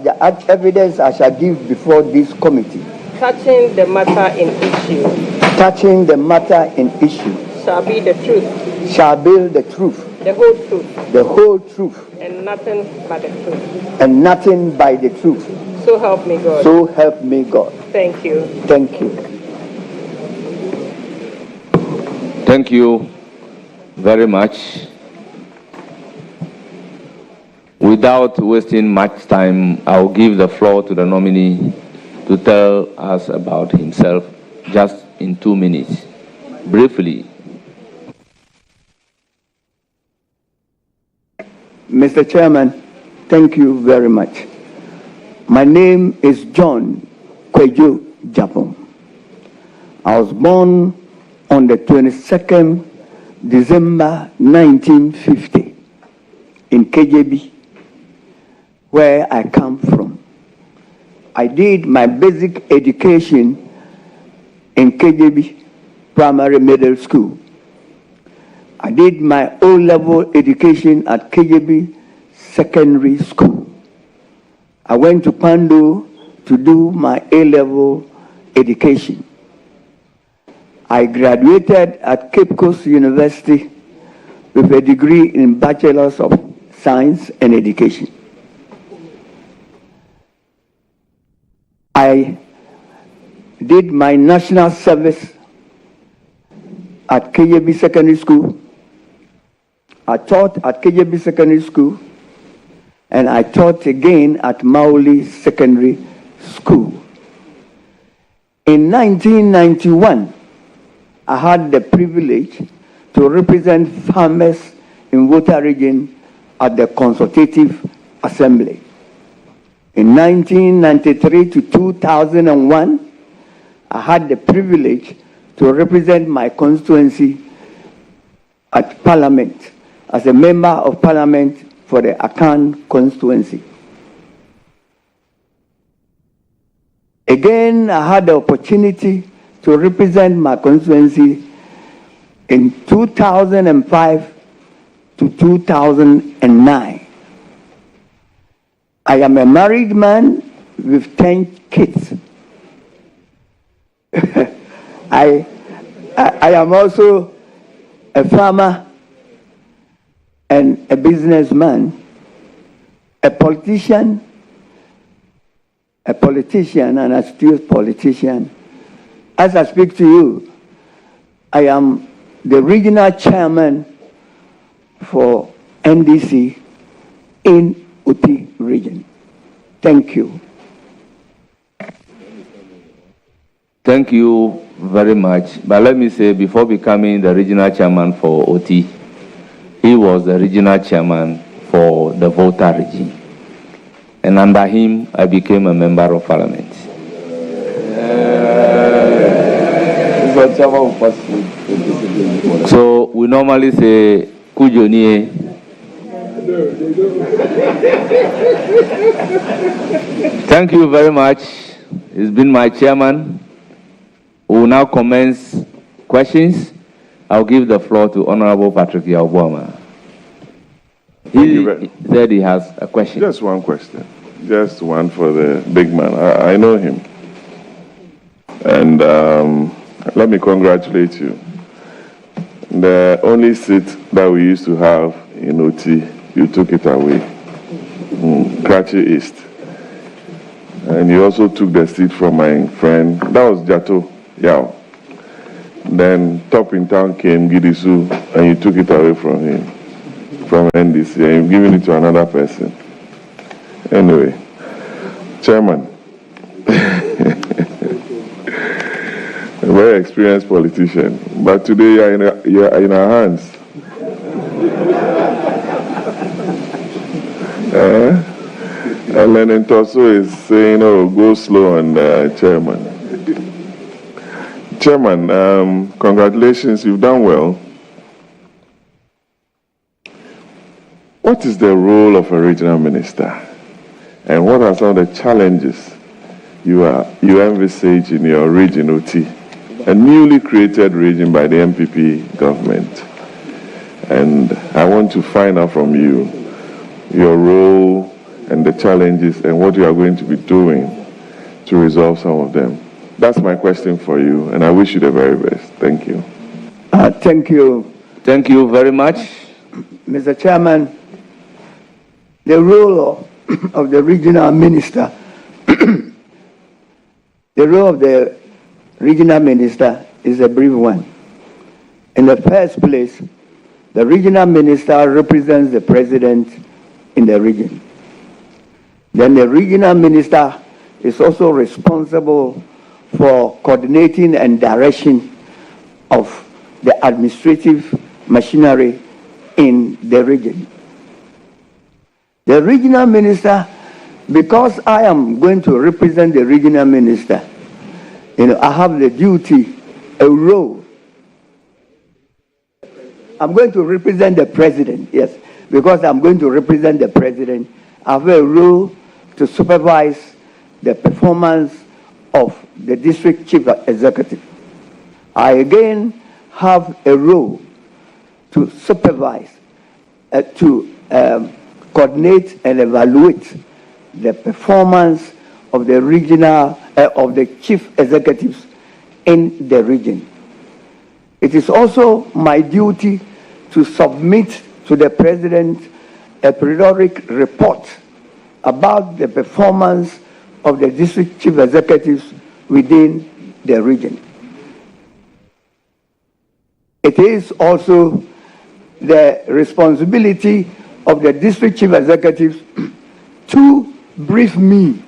the evidence I shall give before this committee touching the matter in issue shall be the truth, the whole truth, and nothing but the truth. So help me God. So help me God. Thank you. Thank you. Thank you very much. Without wasting much time, I'll give the floor to the nominee to tell us about himself just in 2 minutes. Briefly. Mr. Chairman, thank you very much. My name is GHOne Japon. I was born on the 22nd December 1950 in KJB, where I come from. I did my basic education in KJB Primary Middle School. I did my O-level education at KJB Secondary School. I went to Pando to do my A-level education. I graduated at Cape Coast University with a degree in Bachelor's of Science and Education. I did my national service at KJB Secondary School. I taught at KJB Secondary School, and I taught again at Mauli Secondary School. In 1991, I had the privilege to represent farmers in Volta region at the Consultative Assembly. In 1993 to 2001, I had the privilege to represent my constituency at Parliament as a member of Parliament for the Akan constituency. Again, I had the opportunity to represent my constituency in 2005 to 2009. I am a married man with 10 kids. I am also a farmer and a businessman, a politician, and a still politician. As I speak to you, I am the regional chairman for NDC in Uti region. Thank you. Thank you very much. But let me say, before becoming the regional chairman for OT, he was the regional chairman for the Volta region. And under him, I became a member of parliament. So we normally say, Kujonie. Thank you very much. He's been my chairman. We will now commence questions. I'll give the floor to Honorable Patrick Yauboma. He said he has a question. Just one question. Just one for the big man. I know him. And let me congratulate you. The only seat that we used to have in OT, you took it away. Krachi East. And you also took the seat from my friend. That was Jato Yao. Then Top in Town came, Gidisu, and you took it away from him, from NDC, and you've given it to another person. Anyway, Chairman, a very experienced politician, but today you're in our hands. And Lenin Tosso is saying, oh, go slow on the chairman. Chairman, congratulations, you've done well. What is the role of a regional minister? And what are some of the challenges you envisage in your region, OT, a newly created region by the MPP government. And I want to find out from you your role and the challenges and what you are going to be doing to resolve some of them. That's my question for you, and I wish you the very best. Thank you. Thank you. Thank you very much. Mr. Chairman, the role of the regional minister, the role of the regional minister is a brief one. In the first place, the regional minister represents the president in the region. Then the regional minister is also responsible for coordinating and direction of the administrative machinery in the region. The regional minister, because I am going to represent the regional minister, I have the duty, a role. I'm going to represent the president, yes, because I'm going to represent the president. I have a role to supervise the performance of the district chief executive. I again have a role to supervise, to coordinate and evaluate the performance of the regional, of the chief executives in the region. It is also my duty to submit to the president a periodic report about the performance of the district chief executives within the region. It is also the responsibility of the district chief executives to brief me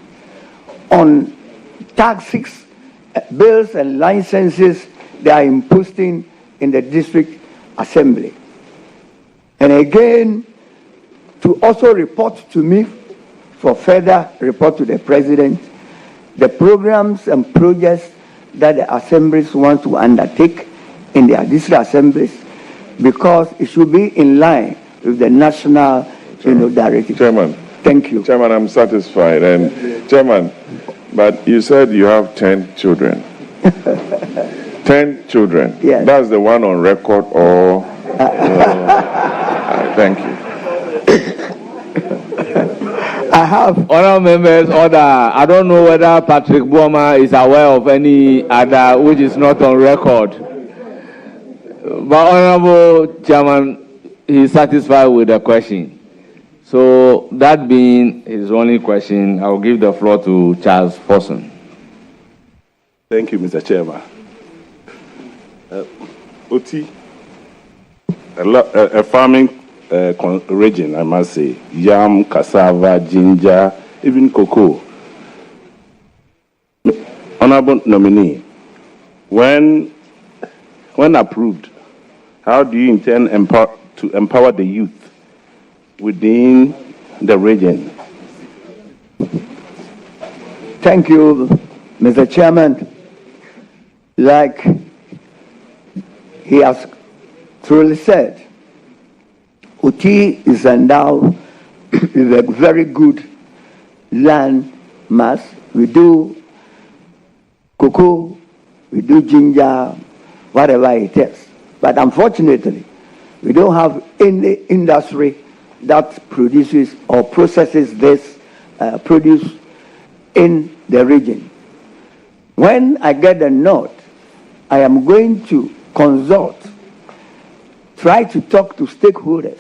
on taxes, bills, and licenses they are imposing in the district assembly. And again, to also report to me for further report to the president, the programs and projects that the assemblies want to undertake in their district assemblies, because it should be in line with the national directive. Chairman. Thank you. Chairman, I'm satisfied. And Chairman, but you said you have 10 children. 10 children. Yes. That's the one on record, or thank you. I have. Honourable members, order. I don't know whether Patrick Boma is aware of any other which is not on record. But Honourable Chairman, he is satisfied with the question. So that being his only question, I will give the floor to Charles Forson. Thank you, Mr. Chairman. OT, a farming region, I must say, yam, cassava, ginger, even cocoa. Honorable nominee, when approved, how do you intend to empower the youth within the region? Thank you, Mr. Chairman. Like he has truly said, Uti is endowed with a very good land mass. We do cocoa, we do ginger, whatever it is. But unfortunately, we don't have any industry that produces or processes this produce in the region. When I get the nod, I am going to consult, try to talk to stakeholders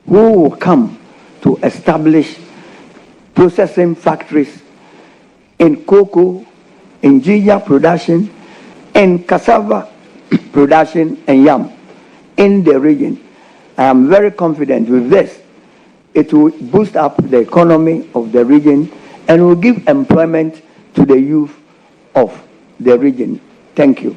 who will come to establish processing factories in cocoa, in ginger production, in cassava production, and yam in the region. I am very confident with this. It will boost up the economy of the region and will give employment to the youth of the region. Thank you.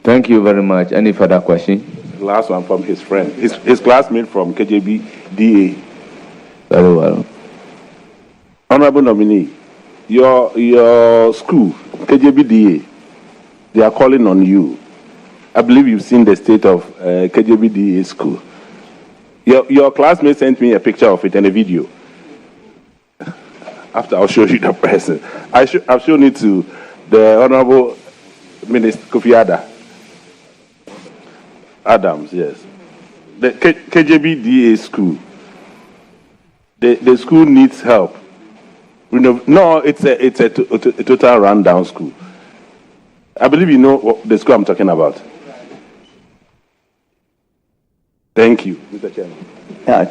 Thank you very much. Any further question? Last one from his friend, his classmate from KJB DA. Very well. Honorable nominee, your school, KJB DA, they are calling on you. I believe you've seen the state of KJB DA school. Your classmate sent me a picture of it and a video. After I'll show you the person. I've shown it to the Honorable Minister Kofi Adams, yes. The KJB school. The school needs help. No, it's a total rundown school. I believe you know what the school I'm talking about. Thank you, Mr. Chairman.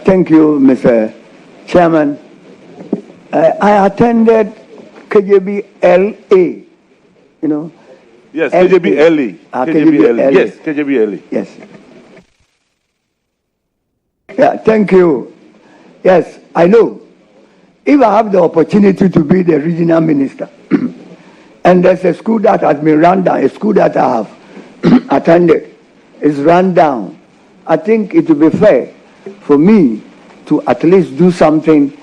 Thank you, Mr. Chairman. I attended KJB LA, you know. Yes, KJB LA. KJB LA. Yes, KJB LA. Yes. Yeah, thank you. Yes, I know. If I have the opportunity to be the regional minister, and there's a school that has been run down, a school that I have attended is run down, I think it would be fair for me to at least do something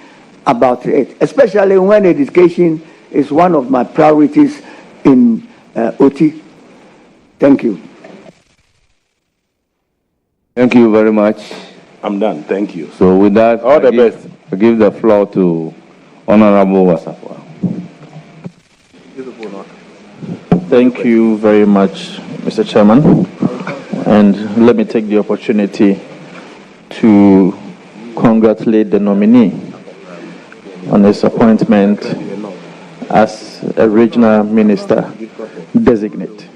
about it, especially when education is one of my priorities in OT. Thank you. Thank you very much. I'm done. Thank you. So with that, all the best. I give the floor to Honorable Wasafwa. Thank you very much, Mr. Chairman. And let me take the opportunity to congratulate the nominee on his appointment as a regional minister designate.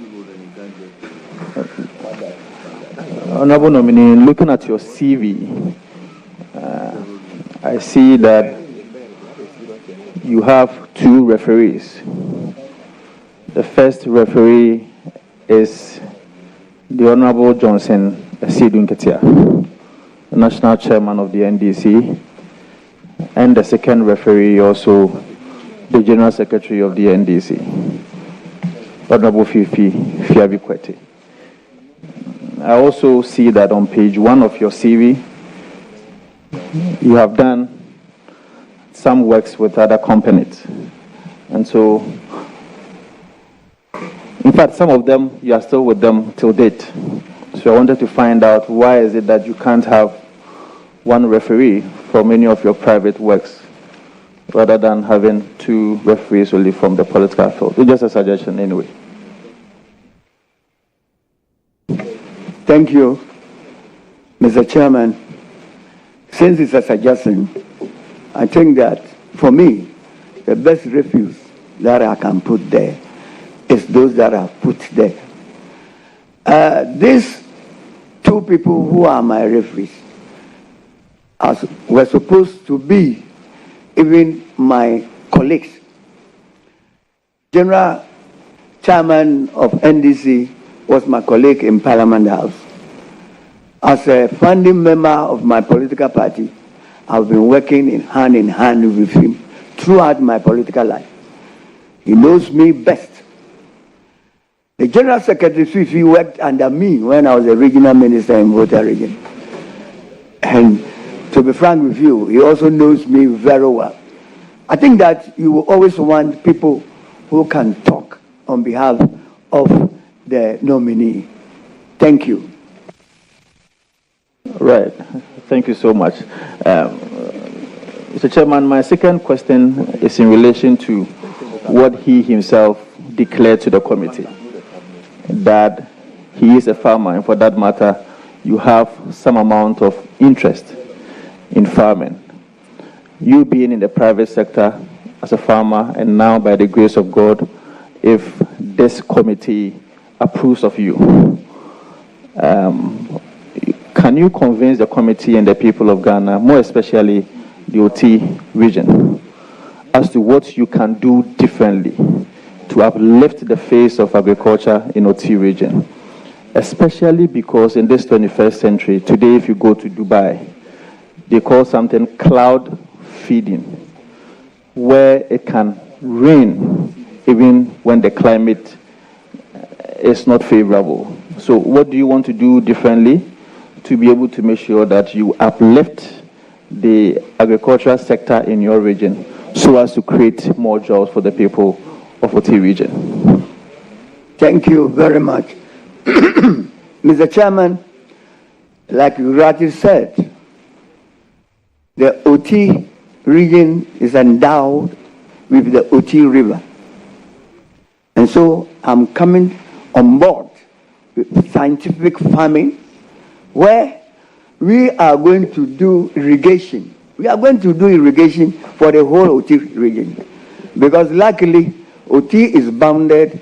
Honorable nominee, looking at your CV, I see that you have 2 referees. The first referee is the Honorable Johnson Sidun Ketia, the National Chairman of the NDC, and the second referee also the General Secretary of the NDC, Honorable Fifi Fiabikwete. I also see that on page 1 of your CV, you have done some works with other companies. And so, in fact, some of them, you are still with them till date. So I wanted to find out why is it that you can't have one referee for many of your private works rather than having 2 referees only from the political field. It's just a suggestion anyway. Thank you, Mr. Chairman. Since it's a suggestion, I think that for me, the best refuge that I can put there is those that are put there. These 2 people who are my referees were supposed to be even my colleagues. General Chairman of NDC was my colleague in Parliament House. As a founding member of my political party, I've been working in hand with him throughout my political life. He knows me best. The General Secretary Fifi worked under me when I was a regional minister in Volta region. And to be frank with you, he also knows me very well. I think that you will always want people who can talk on behalf of the nominee. Thank you. Right. Thank you so much. Mr. Chairman, my second question is in relation to what he himself declared to the committee, that he is a farmer, and for that matter, you have some amount of interest in farming. You being in the private sector as a farmer, and now by the grace of God, if this committee approves of you, can you convince the committee and the people of Ghana, more especially the OT region, as to what you can do differently to uplift the face of agriculture in OT region? Especially because in this 21st century, today if you go to Dubai, they call something cloud feeding, where it can rain even when the climate is not favorable. So what do you want to do differently to be able to make sure that you uplift the agricultural sector in your region so as to create more jobs for the people of OT region? Thank you very much. Mr. Chairman, like you rightly said, the OT region is endowed with the Oti River. And so I'm coming on board with scientific farming, where we are going to do irrigation. We are going to do irrigation for the whole Oti region, because luckily Oti is bounded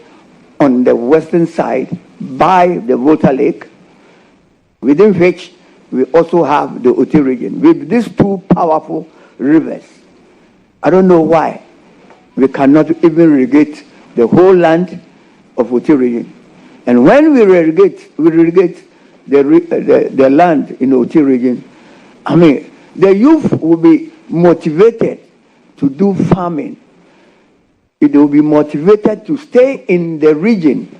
on the western side by the Volta Lake, within which we also have the Oti region. With these two powerful rivers, I don't know why we cannot even irrigate the whole land of Oti region. And when we irrigate the land in Oti region, I mean, the youth will be motivated to do farming. It will be motivated to stay in the region,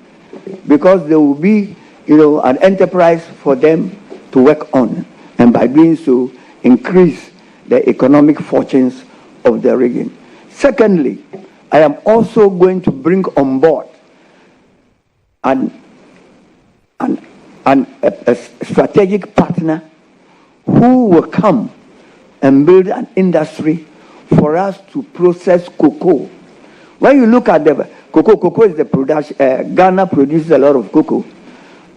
because there will be, an enterprise for them to work on, and by doing so, increase the economic fortunes of the region. Secondly, I am also going to bring on board a strategic partner who will come and build an industry for us to process cocoa. When you look at the cocoa is the production. Ghana produces a lot of cocoa.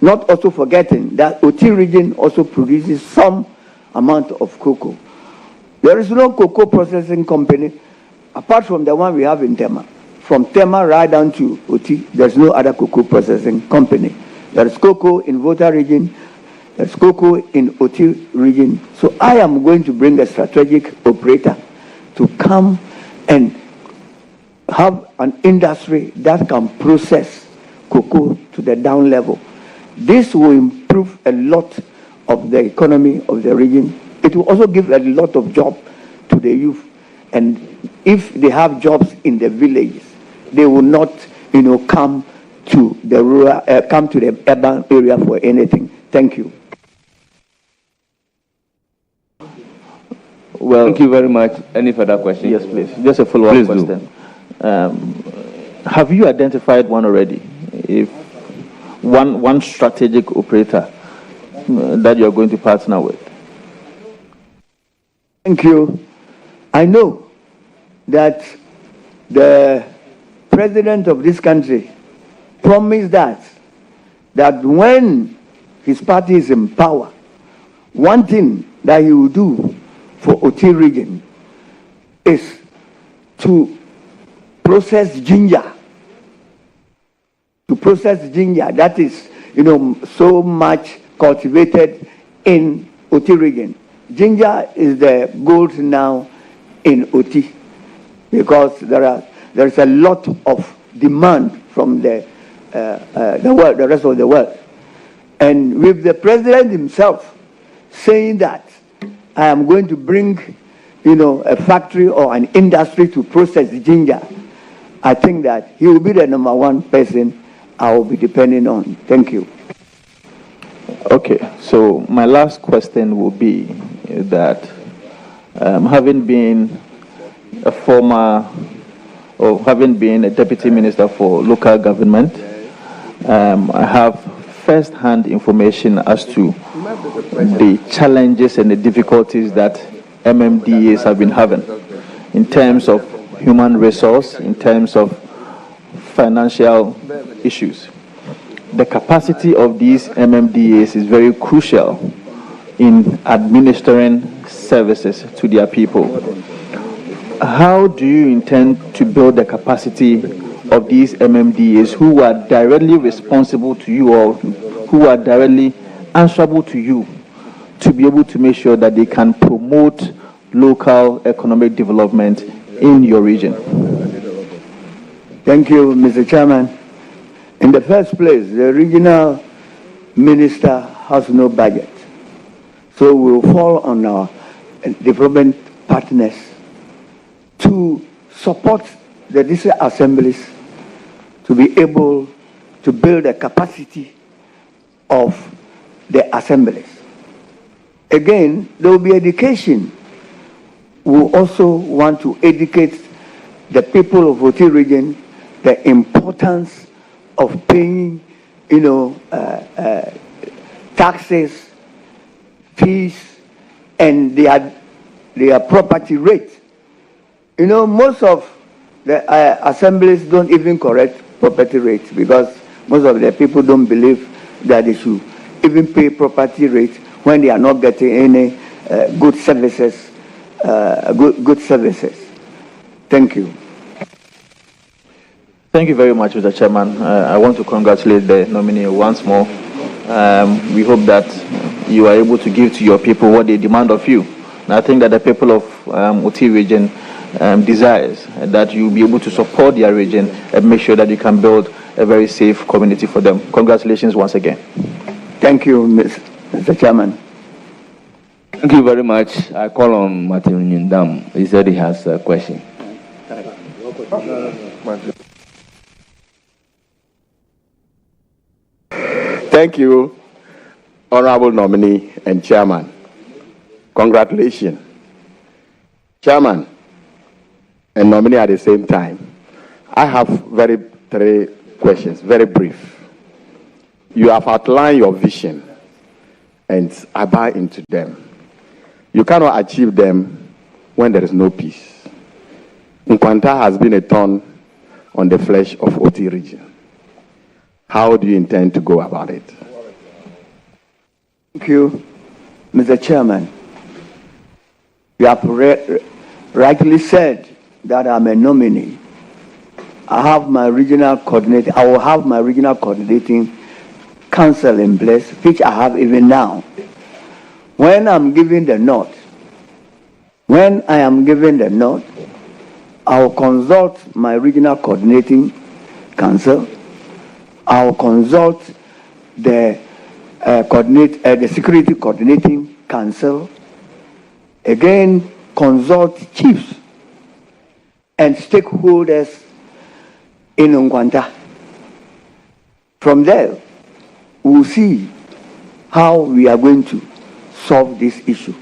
Not also forgetting that Oti region also produces some amount of cocoa. There is no cocoa processing company apart from the one we have in Tema. From Tema right down to Oti, there's no other cocoa processing company. There is cocoa in Volta region. There's cocoa in Oti region. So I am going to bring a strategic operator to come and have an industry that can process cocoa to the down level. This will improve a lot of the economy of the region. It will also give a lot of job to the youth. And if they have jobs in the villages, they will not, come to the rural, come to the urban area for anything. Thank you. Well, thank you very much. Any further questions? Yes, please. Just a follow-up question. Have you identified one already? If one strategic operator that you are going to partner with? Thank you. I know that the president of this country promised that when his party is in power, one thing that he will do for Oti region is to process ginger. To process ginger that is, so much cultivated in Oti region. Ginger is the gold now in Oti, because there is a lot of demand from the world, the rest of the world. And with the president himself saying that I am going to bring, a factory or an industry to process ginger, I think that he will be the number one person I will be depending on. Thank you. Okay, so my last question will be that having been a former, or having been a deputy minister for local government, I have first-hand information as to the challenges and the difficulties that MMDAs have been having in terms of human resource, in terms of financial issues. The capacity of these MMDAs is very crucial in administering services to their people. How do you intend to build the capacity of these MMDAs who are directly responsible to you, or who are directly answerable to you, to be able to make sure that they can promote local economic development in your region? Thank you, Mr. Chairman. In the first place, the regional minister has no budget. So we will fall on our development partners to support the district assemblies to be able to build a capacity of the assemblies. Again, there will be education. We also want to educate the people of Oti region the importance of paying, taxes, fees, and their property rate. Most of the assemblies don't even correct property rates because most of the people don't believe that they should even pay property rates when they are not getting any good services. Good services. Thank you. Thank you very much, Mr. Chairman. I want to congratulate the nominee once more. We hope that you are able to give to your people what they demand of you. And I think that the people of Oti region desires that you be able to support their region and make sure that you can build a very safe community for them. Congratulations once again. Thank you, Mr. Chairman. Thank you very much. I call on Martin Nyindam. He said he has a question. Thank you, Honorable Nominee and Chairman. Congratulations. Chairman and nominee at the same time. I have three questions, very brief. You have outlined your vision, and I buy into them. You cannot achieve them when there is no peace. Nkwanta has been a thorn on the flesh of Oti region. How do you intend to go about it? Thank you, Mr. Chairman. You have rightly said that I'm a nominee. I have my regional coordinator. I will have my regional coordinating council in place, which I have even now. When I'm giving the nod, I will consult my regional coordinating council. I will consult the security coordinating council. Again, consult chiefs and stakeholders in Nkwanta. From there, we'll see how we are going to solve this issue.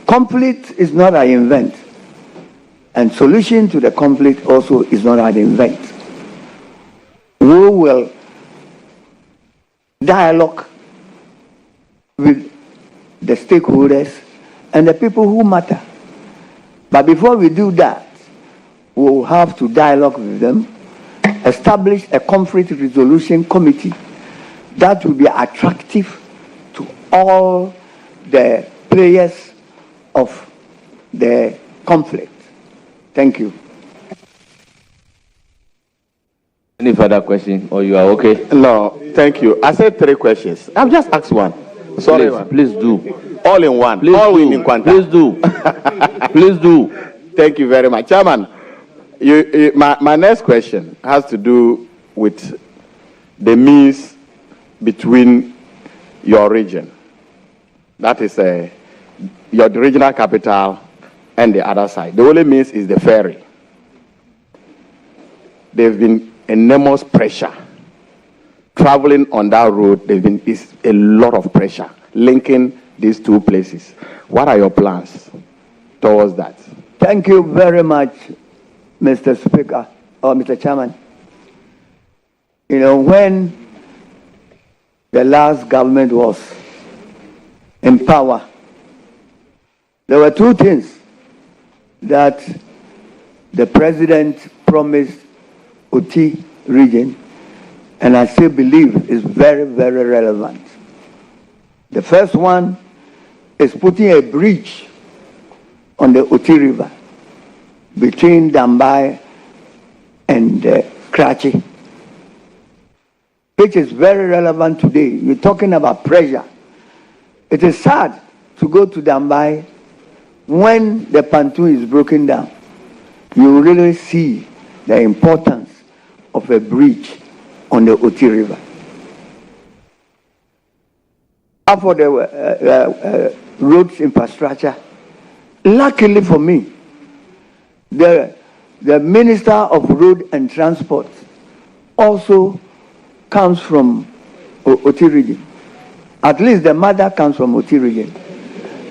Conflict is not an event, and solution to the conflict also is not an event. We will dialogue with the stakeholders and the people who matter. But before we do that, we will have to dialogue with them, establish a conflict resolution committee that will be attractive to all the players of the conflict. Thank you. Any further question, or you are okay? No, thank you. I said three questions. I've just asked one. Sorry, please do. All in one. Please all do. in Nkwanta. Please do. Please do. Thank you very much. Chairman, my next question has to do with the means between your region. That is your regional capital and the other side. The only means is the ferry. There's been enormous pressure. Traveling on that road, is a lot of pressure linking these two places. What are your plans towards that? Thank you very much, Mr. Speaker, or Mr. Chairman. You know, when the last government was in power, there were two things that the president promised Oti region, and I still believe is very, very relevant. The first one is putting a bridge on the Oti River between Dambai and Krachi, which is very relevant today. You're talking about pressure. It is sad to go to Dambai when the pontoon is broken down. You really see the importance of a bridge on the Oti River. For the roads infrastructure, luckily for me, the Minister of Road and Transport also comes from Oti region. At least the mother comes from Oti region.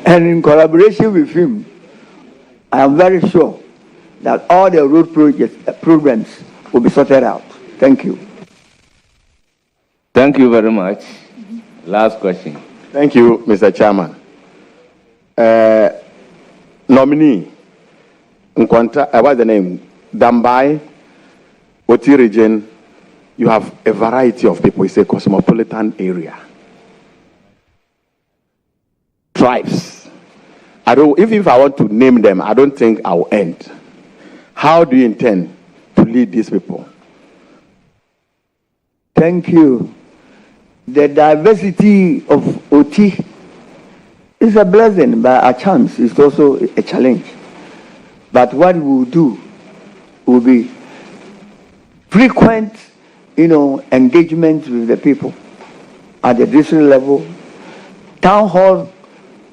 And in collaboration with him, I am very sure that all the road programs will be sorted out. Thank you. Thank you very much. Last question. Thank you, Mr. Chairman. Nominee, what's the name? Dambai, Oti region, you have a variety of people. It's a cosmopolitan area. Tribes. If I want to name them, I don't think I'll end. How do you intend to lead these people? Thank you. The diversity of OT is a blessing, but a chance is also a challenge. But what we will do will be frequent, engagement with the people at the district level, town hall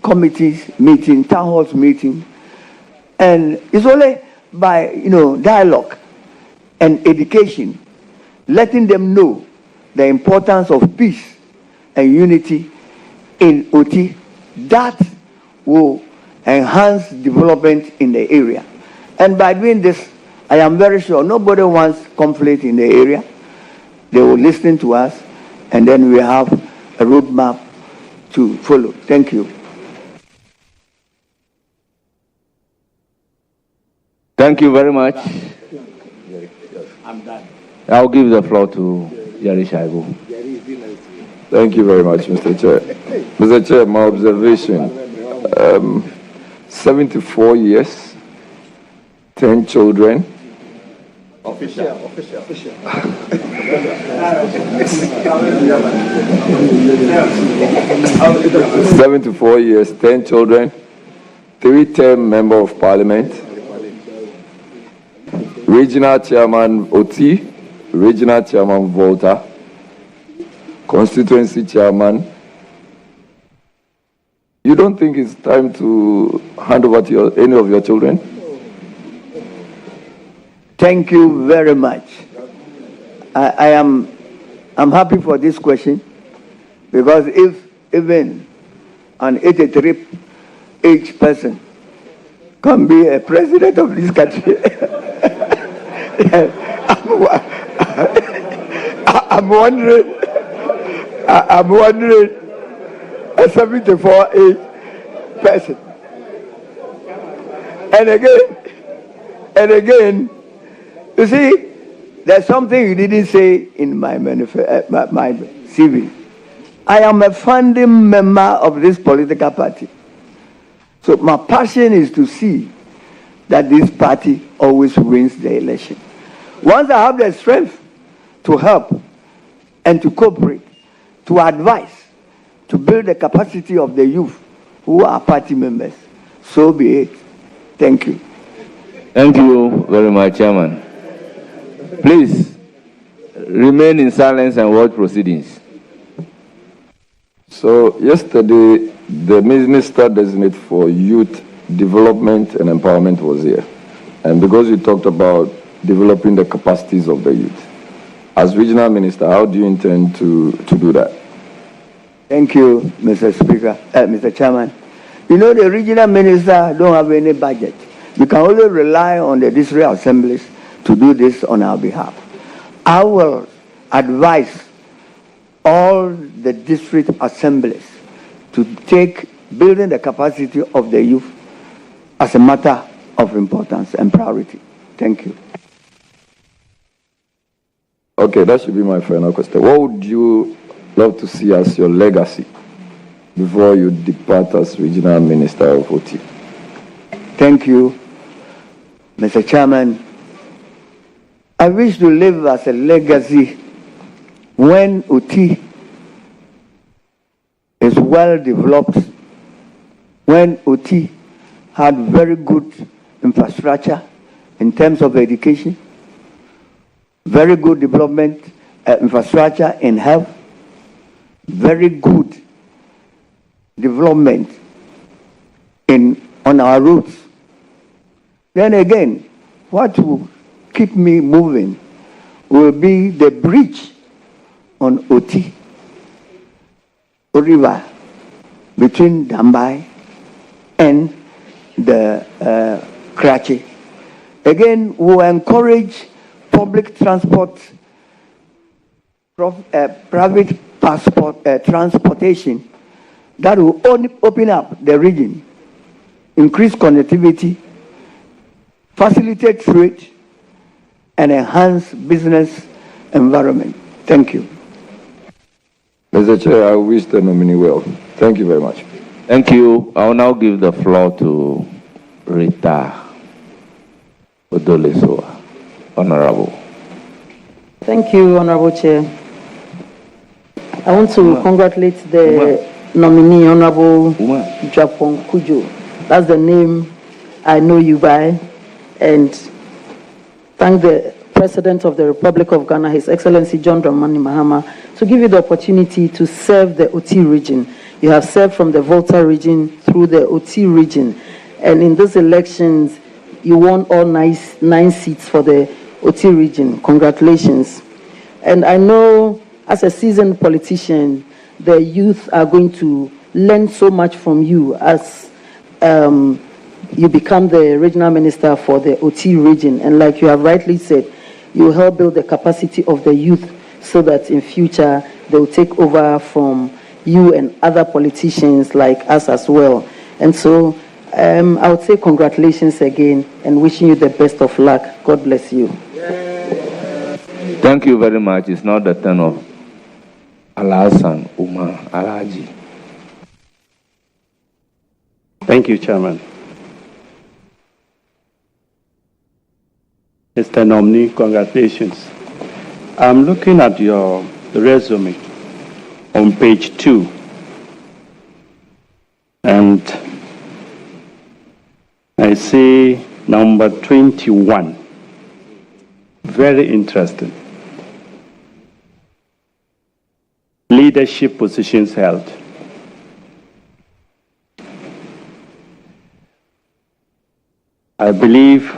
committees meeting, town halls meeting, and it's only by dialogue and education, letting them know the importance of peace and unity in OT, that will enhance development in the area. And by doing this, I am very sure nobody wants conflict in the area. They will listen to us, and then we have a roadmap to follow. Thank you. Thank you very much. I'm done. I'll give the floor to Yari Shaibu. Thank you very much, Mr. Chair. Mr. Chair, my observation, 74 years, 10 children. Official. 74 years, 10 children, 3-term member of parliament, regional chairman Oti, regional chairman Volta, constituency chairman. You don't think it's time to hand over to any of your children? Thank you very much. I'm happy for this question, because if even an 83-age person can be a president of this country, I'm wondering a 74-age person. And again, you see, there's something you didn't say in my my CV. I am a founding member of this political party. So my passion is to see that this party always wins the election. Once I have the strength to help and to cooperate, to advise, to build the capacity of the youth who are party members, so be it. Thank you. Thank you very much, Chairman. Please remain in silence and watch proceedings. So yesterday, the Minister Designate for Youth Development and Empowerment was here. And because you talked about developing the capacities of the youth, as Regional Minister, how do you intend to do that? Thank you, Mr. Speaker, Mr. Chairman. The Regional Minister don't have any budget. We can only rely on the district assemblies to do this on our behalf. I will advise all the district assemblies to take building the capacity of the youth as a matter of importance and priority. Thank you. Okay, that should be my final question. What would you love to see as your legacy before you depart as Regional Minister of OT? Thank you, Mr. Chairman. I wish to live as a legacy when OT is well developed, when OT had very good infrastructure in terms of education, very good development, infrastructure in health, very good development on our roads. Then again, what will keep me moving will be the bridge on Oti River between Dambai and the Karachi. Again, we will encourage public transport, private transportation that will open up the region, increase connectivity facilitate trade, and enhance business environment. Thank you. Mr. Chair, I wish the nominee well. Thank you very much. Thank you. I will now give the floor to Rita Odolesoa. Honorable. Thank you, Honorable Chair. I want to congratulate the nominee, Honorable GHOne Kujo. That's the name I know you by. And thank the President of the Republic of Ghana, His Excellency John Dramani Mahama, to give you the opportunity to serve the OT region. You have served from the Volta region through the OT region. And in these elections, you won all nine seats for the OT region. Congratulations. And I know as a seasoned politician, the youth are going to learn so much from you as you become the regional minister for the OT region. And like you have rightly said, you will help build the capacity of the youth so that in future they will take over from you and other politicians like us as well. And so I would say congratulations again and wishing you the best of luck. God bless you. Thank you very much. It's now the turn of Alasan Umar Alaji. Thank you, Chairman. Mr. Nominee, congratulations. I'm looking at your resume on page 2. And I see number 21. Very interesting. Leadership positions held. I believe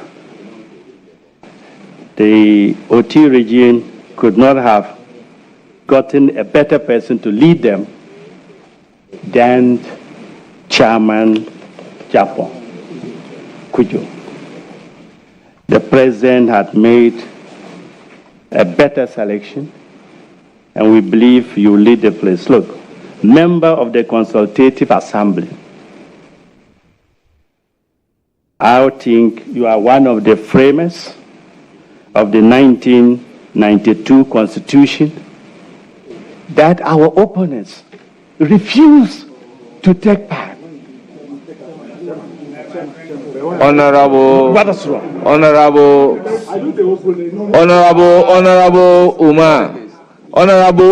the OT region could not have gotten a better person to lead them than Chairman GHOne Kujo. The president had made a better selection, and we believe you lead the place. Look, member of the Consultative Assembly. I think you are one of the framers of the 1992 Constitution that our opponents refuse to take part. Honorable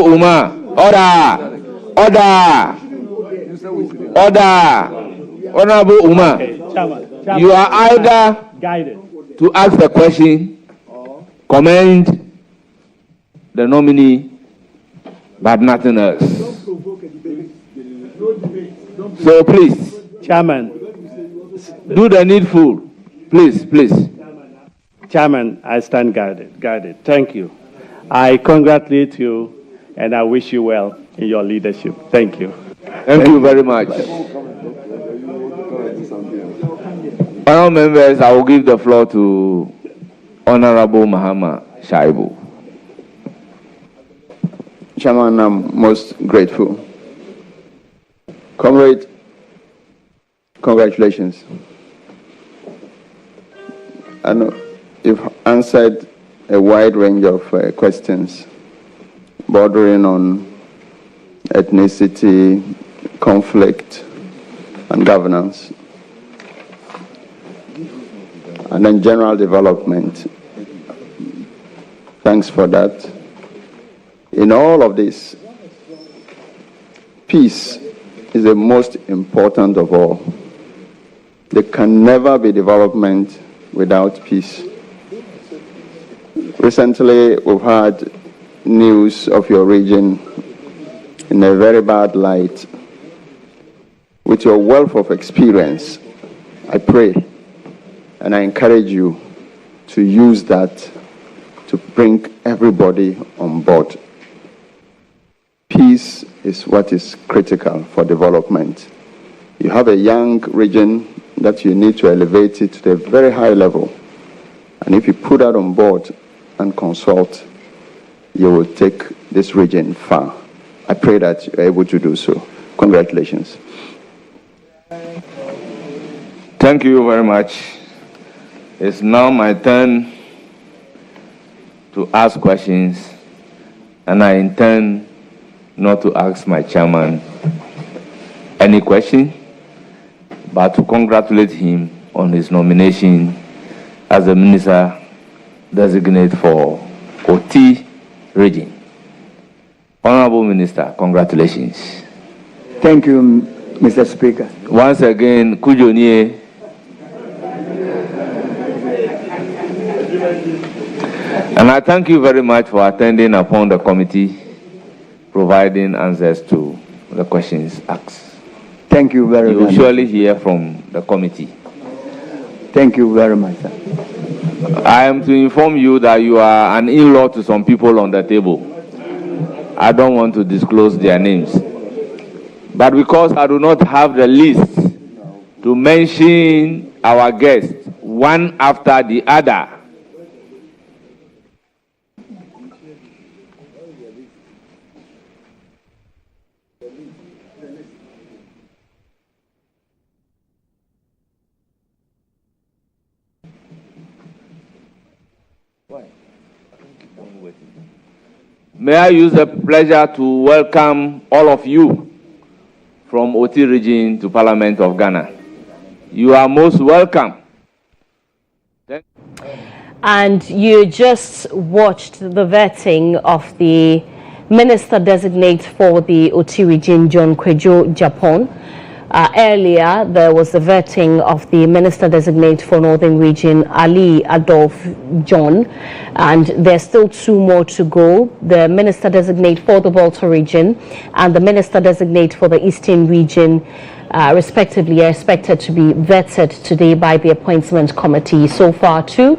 Umar, order. Honorable Umar, you are either to ask the question, commend the nominee, but nothing else. So please, Chairman, do the needful. Please. Chairman, I stand guided. Thank you. I congratulate you and I wish you well in your leadership. Thank you. Thank you very much. Honourable members, I will give the floor to Honourable Mahama Shaibu. Chairman, I'm most grateful. Comrade, congratulations. I know you've answered a wide range of questions bordering on ethnicity, conflict, and governance, and then general development. Thanks for that. In all of this, peace is the most important of all. There can never be development without peace. Recently, we've had news of your region in a very bad light. With your wealth of experience, I pray and I encourage you to use that to bring everybody on board. Peace is what is critical for development. You have a young region that you need to elevate it to a very high level. And if you put that on board and consult, you will take this region far. I pray that you're able to do so. Congratulations. Thank you very much. It's now my turn to ask questions, and I intend not to ask my chairman any question, but to congratulate him on his nomination as the minister designate for OT region. Honorable Minister, congratulations. Thank you, Mr. Speaker. Once again, Kujonie. And I thank you very much for attending upon the committee, providing answers to the questions asked. Thank you very much. You will surely hear from the committee. Thank you very much, sir. I am to inform you that you are an in-law to some people on the table. I don't want to disclose their names. But because I do not have the list to mention our guests one after the other, may I use the pleasure to welcome all of you from OT region to Parliament of Ghana. You are most welcome. And you just watched the vetting of the Minister Designate for the OT region, GHOne GHOne. Earlier, there was the vetting of the Minister Designate for Northern Region, Ali Adolf John, and there's still 2 more to go. The Minister Designate for the Volta region and the Minister Designate for the Eastern region, respectively, are expected to be vetted today by the Appointment Committee. So far, 2.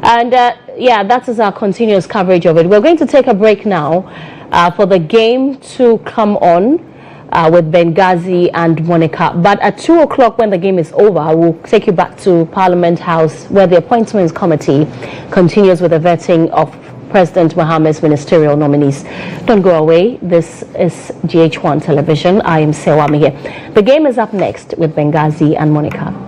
And yeah, that is our continuous coverage of it. We're going to take a break now for the game to come on with Benghazi and Monica. But at 2 o'clock, when the game is over, we'll take you back to Parliament House, where the Appointments Committee continues with the vetting of President Mohammed's ministerial nominees. Don't go away. This is GH1 Television. I am Sewami here. The game is up next with Benghazi and Monica.